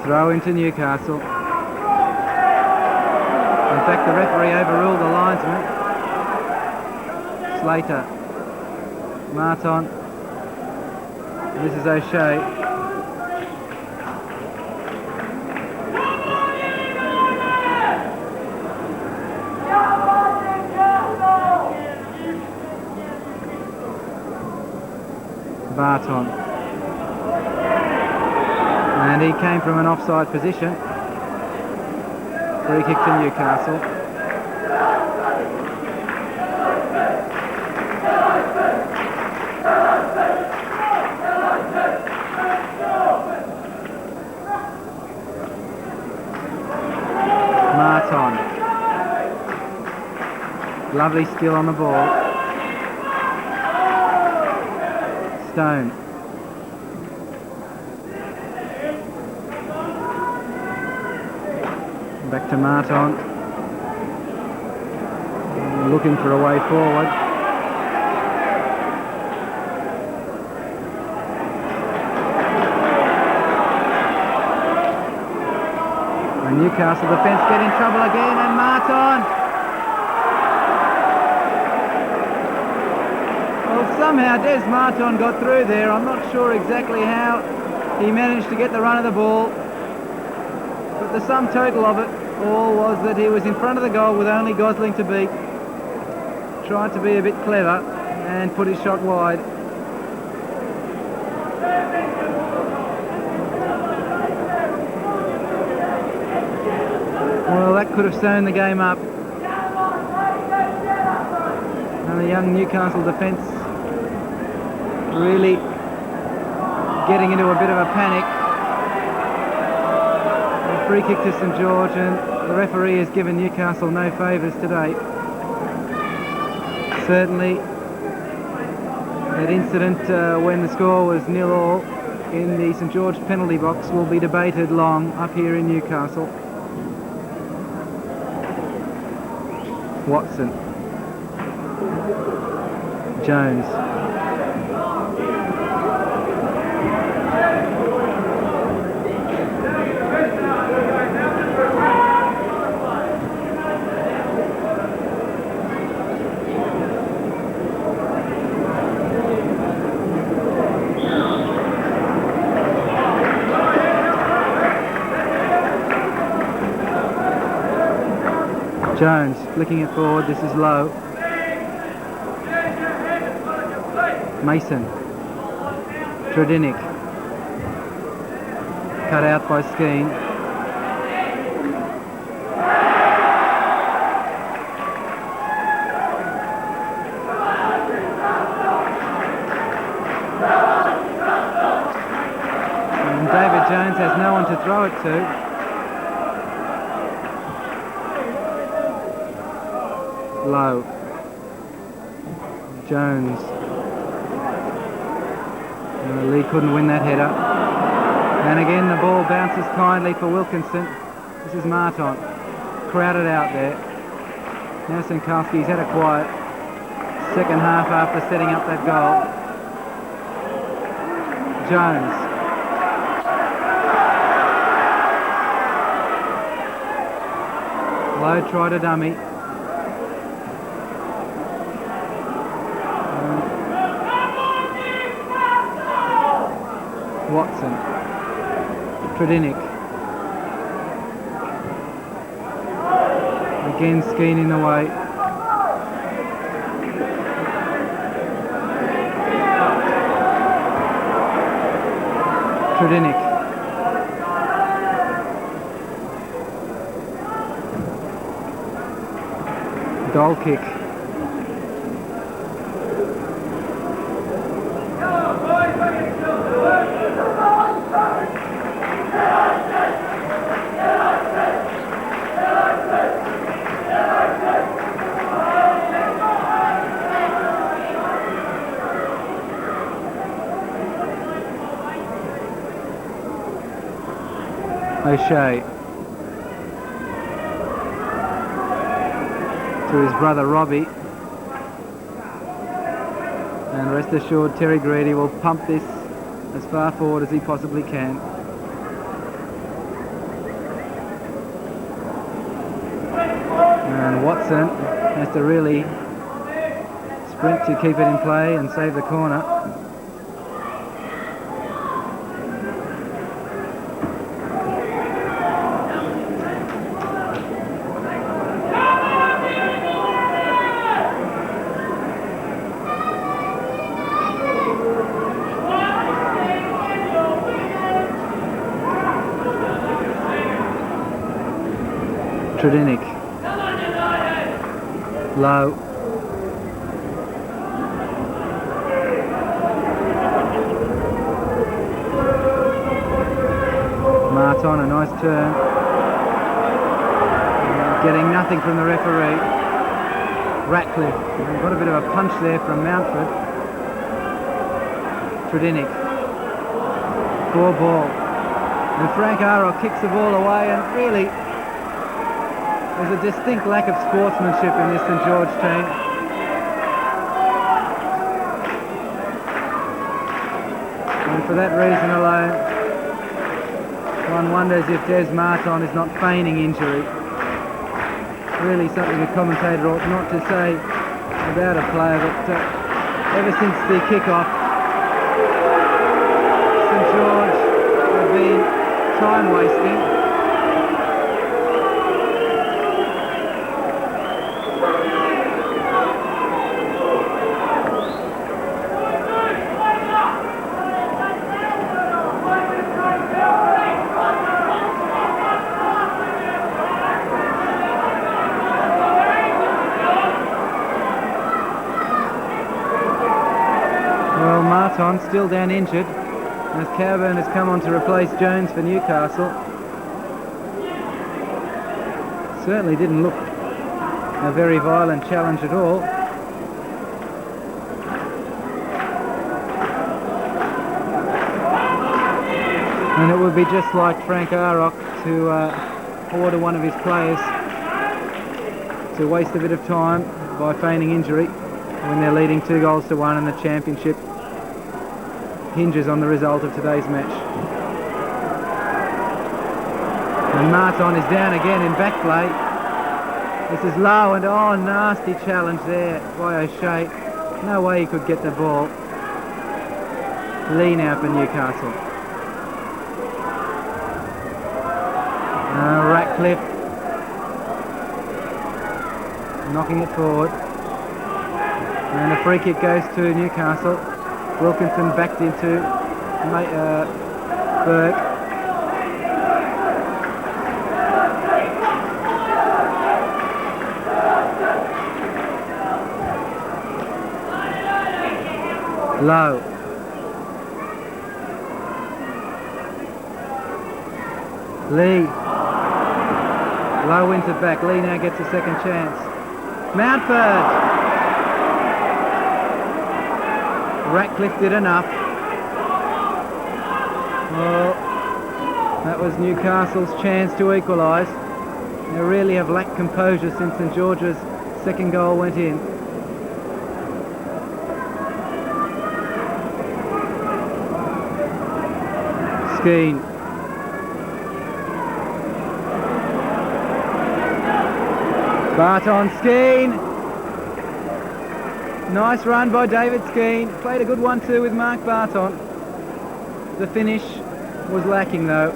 Throw into Newcastle. In fact, the referee overruled the linesman. Slater. Marton. This is O'Shea. Barton. And he came from an offside position. Free kick to Newcastle. Marton. Lovely skill on the ball. Stone. Back to Marton. Looking for a way forward. And Newcastle defence get in trouble again, and Marton. Well, somehow Des Marton got through there. I'm not sure exactly how he managed to get the run of the ball. But the sum total of it all was that he was in front of the goal with only Gosling to beat. Tried to be a bit clever and put his shot wide. Well, that could have sewn the game up. And the young Newcastle defence really getting into a bit of a panic. A free kick to St George, and the referee has given Newcastle no favours today. Certainly that incident when the score was 0-0 in the St George penalty box will be debated long up here in Newcastle. Watson. Jones. Jones flicking it forward. This is low. Mason. Tredinick. Cut out by Skeen. And David Jones has no one to throw it to. Low. Jones. Lee couldn't win that header. And again the ball bounces kindly for Wilkinson. This is Marton. Crowded out there. Now Sinkowski's had a quiet second half after setting up that goal. Jones. Lowe tried a dummy. Watson. Tredinick. Again Skeen in the way. Tredinick. Goal kick. O'Shea to his brother Robbie, and rest assured Terry Grady will pump this as far forward as he possibly can. And Watson has to really sprint to keep it in play and save the corner. Tredinick. Low. Martin, a nice turn. Getting nothing from the referee. Ratcliffe. Got a bit of a punch there from Mountford. Tredinick. Poor ball. And Frank Arrock kicks the ball away, and really there's a distinct lack of sportsmanship in this St George team. And for that reason alone, one wonders if Des Martin is not feigning injury. Really something a commentator ought not to say about a player, but ever since the kick-off, St George have been time wasting. Martin still down injured as Cowburn has come on to replace Jones for Newcastle. Certainly didn't look a very violent challenge at all. And it would be just like Frank Arrock to order one of his players to waste a bit of time by feigning injury when they're leading 2-1 and the championship hinges on the result of today's match. And Martin is down again in back play. This is low, and oh, nasty challenge there by O'Shea. No way he could get the ball. Lee now for Newcastle. Ratcliffe knocking it forward. And the free kick goes to Newcastle. Wilkinson backed into Burke. Low. Lee. Low wins it back. Lee now gets a second chance. Mountford. Ratcliffe did enough. Well, that was Newcastle's chance to equalise. They really have lacked composure since St George's second goal went in. Skeen. Barton, Skeen. Nice run by David Skeen. Played a good one too with Mark Barton. The finish was lacking though.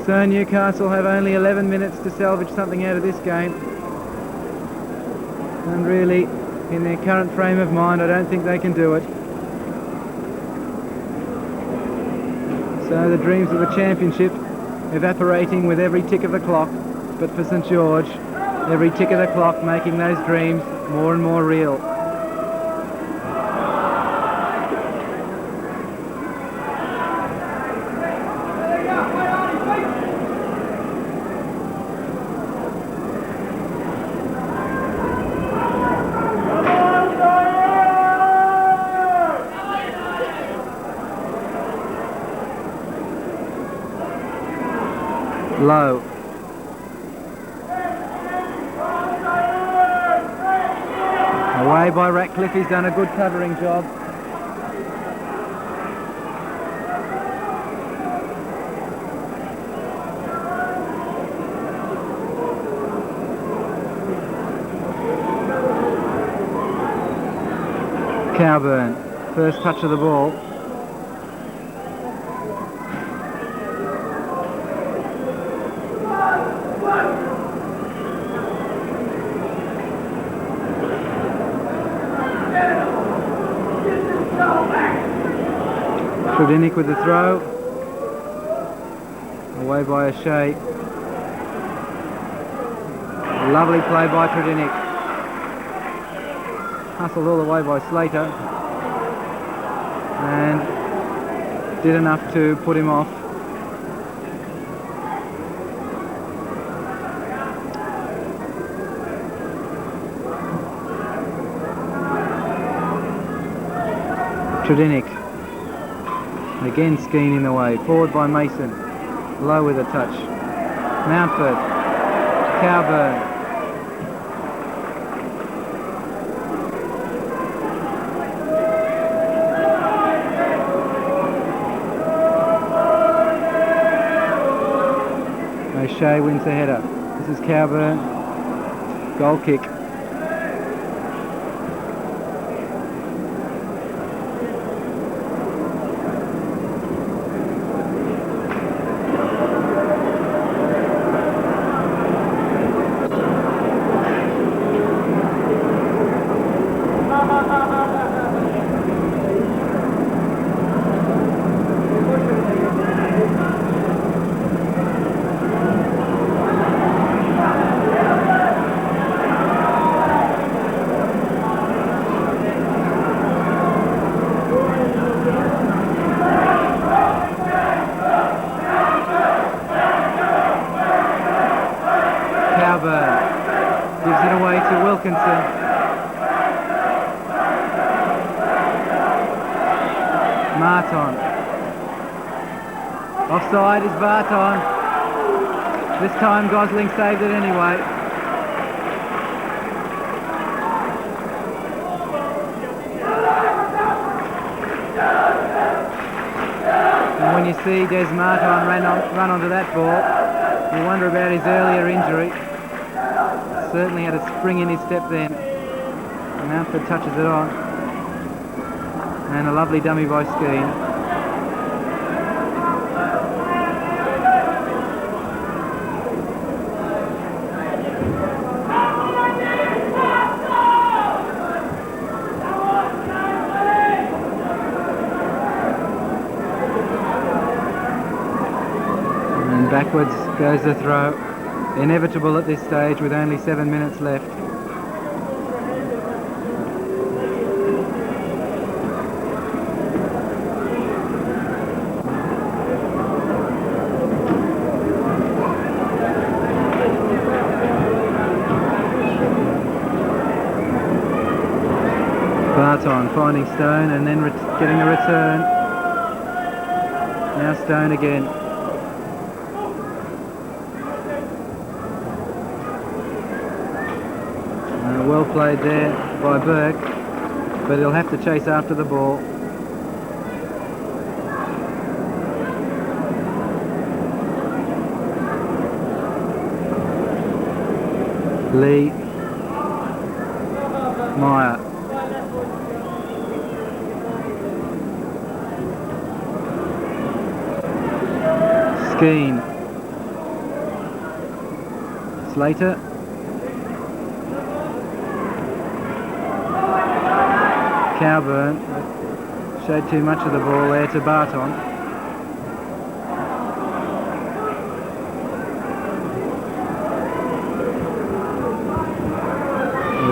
So Newcastle have only 11 minutes to salvage something out of this game. And really, in their current frame of mind, I don't think they can do it. So the dreams of the championship evaporating with every tick of the clock. But for St George, every tick of the clock making those dreams more and more real. Low. Away by Ratcliffe, he's done a good covering job. Cowburn, first touch of the ball. Trudinic with the throw. Away by O'Shea. Lovely play by Trudinic. Hustled all the way by Slater. And did enough to put him off. Trudinic. Again Skeen in the way, forward by Mason, low with a touch. Mountford, Cowburn. O'Shea wins the header. This is Cowburn, goal kick. Gives it away to Wilkinson. Marton. Offside is Barton. This time Gosling saved it anyway. And when you see Des Marton run onto that ball, you wonder about his earlier injury. Certainly had a spring in his step then. Mountford touches it on. And a lovely dummy by Skeen. And backwards goes the throw. Inevitable at this stage with only 7 minutes left. Barton finding Stone and then getting the return. Now Stone again. Well played there by Burke, but he'll have to chase after the ball. Lee, Meyer. Skeen. Slater. Cowburn showed too much of the ball there to Barton.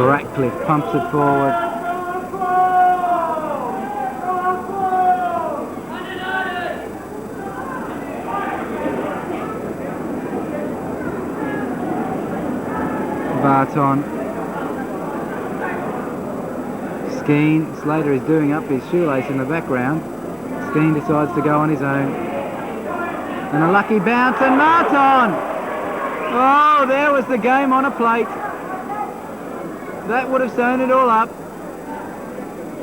Ratcliffe pumps it forward. Barton. Skeen, Slater is doing up his shoelace in the background. Skeen decides to go on his own. And a lucky bounce and Marton! Oh, there was the game on a plate. That would have sewn it all up.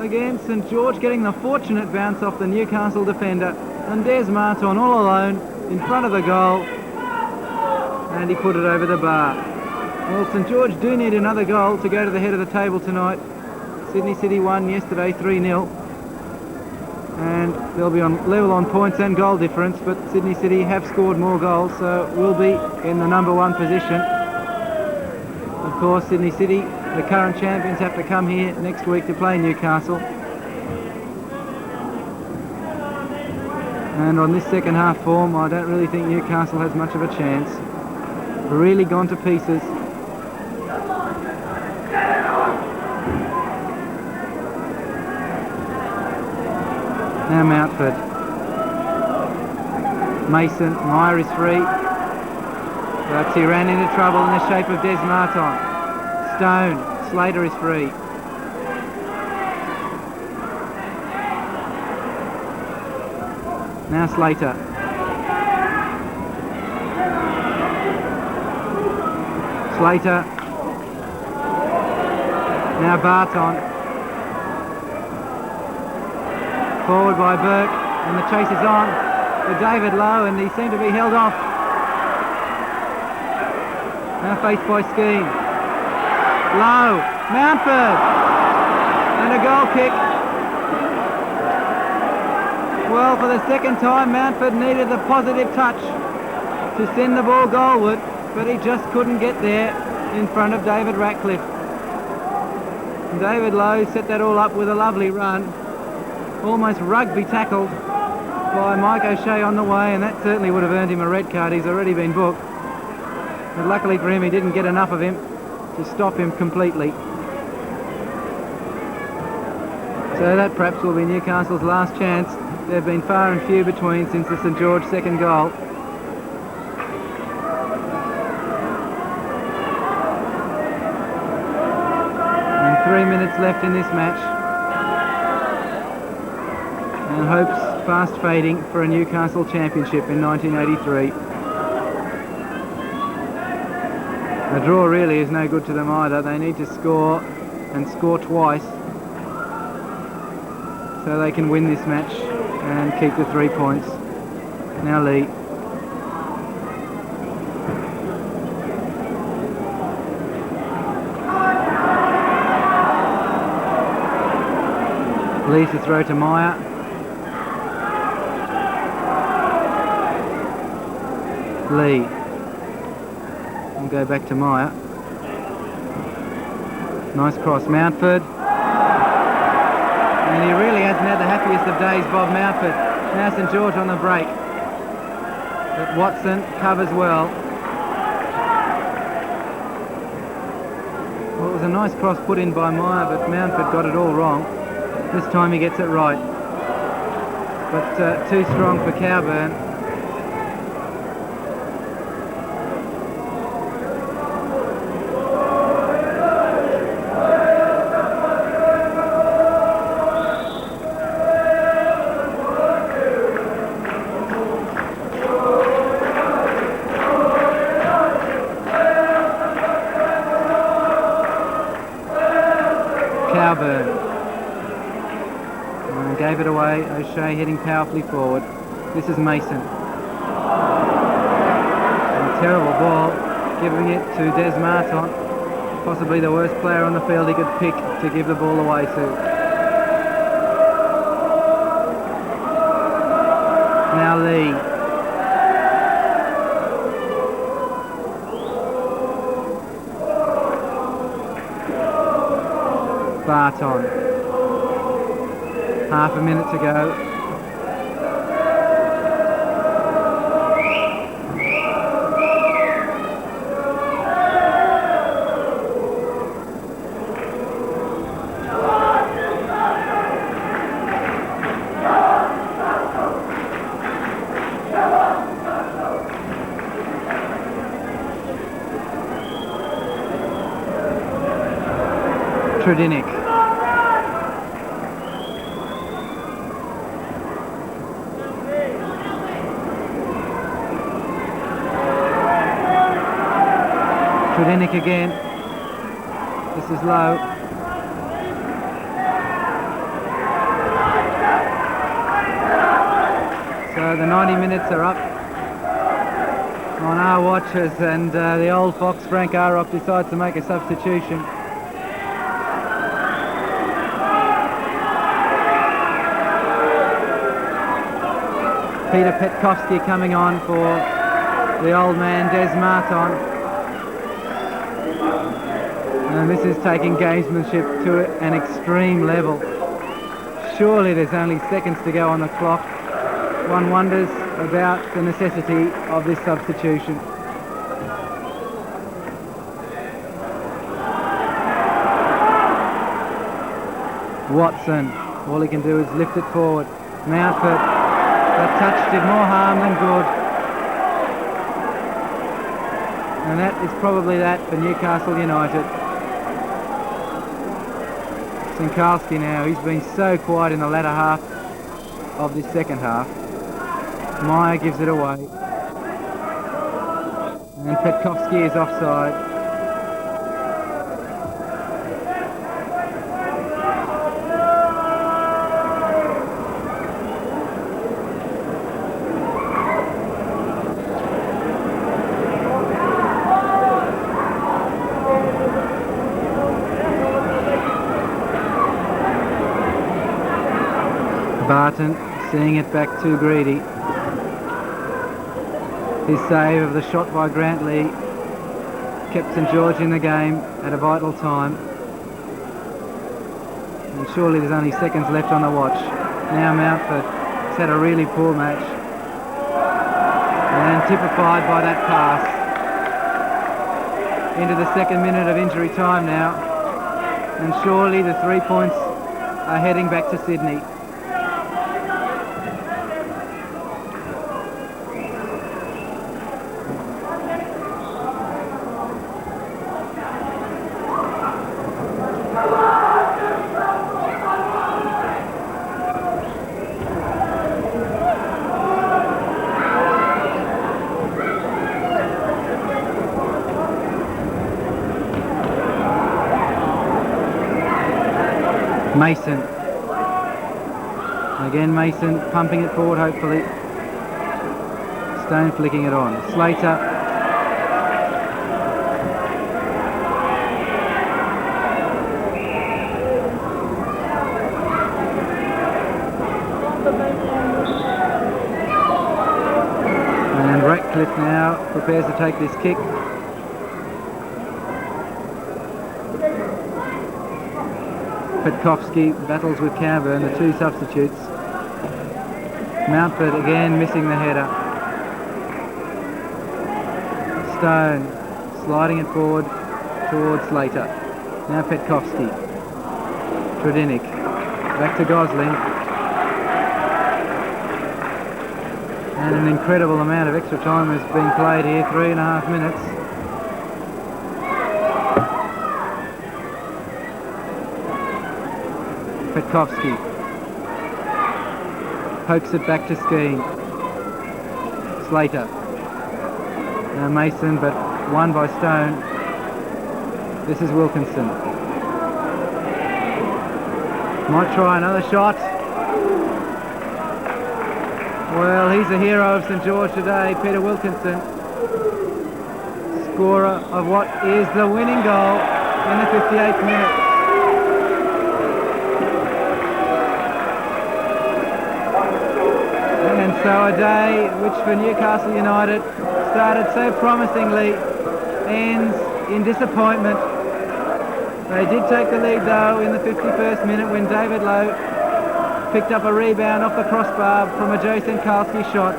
Again, St George getting the fortunate bounce off the Newcastle defender. And there's Marton all alone in front of the goal. And he put it over the bar. Well, St George do need another goal to go to the head of the table tonight. Sydney City won yesterday 3-0. And they'll be on level on points and goal difference, but Sydney City have scored more goals, so will be in the number 1 position. Of course, Sydney City, the current champions, have to come here next week to play Newcastle. And on this second half form, I don't really think Newcastle has much of a chance. Really gone to pieces. Now Mountford. Mason, Meyer is free. But he ran into trouble in the shape of Des Martin. Stone, Slater is free. Now Slater. Slater. Now Barton. Forward by Burke, and the chase is on for David Lowe, and he seemed to be held off. Now faced by Skeen. Lowe, Mountford, and a goal kick. Well, for the second time, Mountford needed the positive touch to send the ball goalward, but he just couldn't get there in front of David Ratcliffe. And David Lowe set that all up with a lovely run. Almost rugby tackled by Mike O'Shea on the way, and that certainly would have earned him a red card. He's already been booked. But luckily for him, he didn't get enough of him to stop him completely. So that perhaps will be Newcastle's last chance. They've been far and few between since the St George second goal. And 3 minutes left in this match. And hopes fast fading for a Newcastle championship in 1983. A draw really is no good to them either. They need to score, and score twice, so they can win this match and keep the 3 points. Now Lee. Lee's to throw to Meyer. Lee. We'll go back to Meyer. Nice cross, Mountford. And he really hasn't had the happiest of days, Bob Mountford. Now St George on the break. But Watson covers well. Well, it was a nice cross put in by Meyer, but Mountford got it all wrong. This time he gets it right. But too strong for Cowburn. Gave it away. O'Shea heading powerfully forward. This is Mason. A terrible ball, giving it to Des Martin, possibly the worst player on the field he could pick to give the ball away to. Now Lee. Barton. Half a minute to go. Trudinic. Trudinic again. This is low. So the 90 minutes are up on our watches, and the old fox Frank Arrock decides to make a substitution. Peter Petkovsky coming on for the old man Des Martin. And this is taking gamesmanship to an extreme level. Surely there's only seconds to go on the clock. One wonders about the necessity of this substitution. Watson, all he can do is lift it forward. Mountford, that touch did more harm than good. And that is probably that for Newcastle United. Sinkalski now, he's been so quiet in the latter half of this second half. Meyer gives it away. And Petkovsky is offside. Barton seeing it back to Greedy. His save of the shot by Grant Lee kept St George in the game at a vital time. And surely there's only seconds left on the watch. Now Mountford has had a really poor match. And typified by that pass. Into the second minute of injury time now. And surely the 3 points are heading back to Sydney. Mason. Again Mason pumping it forward hopefully. Stone flicking it on. Slater. And Ratcliffe now prepares to take this kick. Petkovsky battles with Coburn, the two substitutes. Mountford again missing the header. Stone sliding it forward towards Slater. Now Petkovsky. Tredinick. Back to Gosling. And an incredible amount of extra time has been played here, 3.5 minutes. Petkovsky pokes it back to Skeen. Slater. Now Mason, but won by Stone. This is Wilkinson. Might try another shot. Well, he's a hero of St George today, Peter Wilkinson. Scorer of what is the winning goal in the 58th minute. And so a day which for Newcastle United started so promisingly ends in disappointment. They did take the lead though in the 51st minute when David Lowe picked up a rebound off the crossbar from a Joe Sinkalski shot.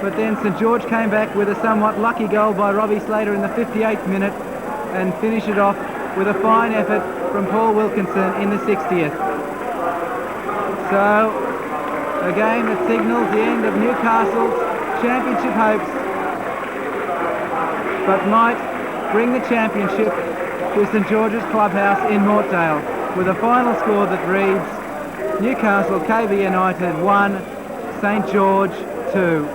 But then St George came back with a somewhat lucky goal by Robbie Slater in the 58th minute and finished it off with a fine effort from Paul Wilkinson in the 60th. So a game that signals the end of Newcastle's championship hopes, but might bring the championship to St George's Clubhouse in Mortdale with a final score that reads Newcastle KB United 1, St George 2.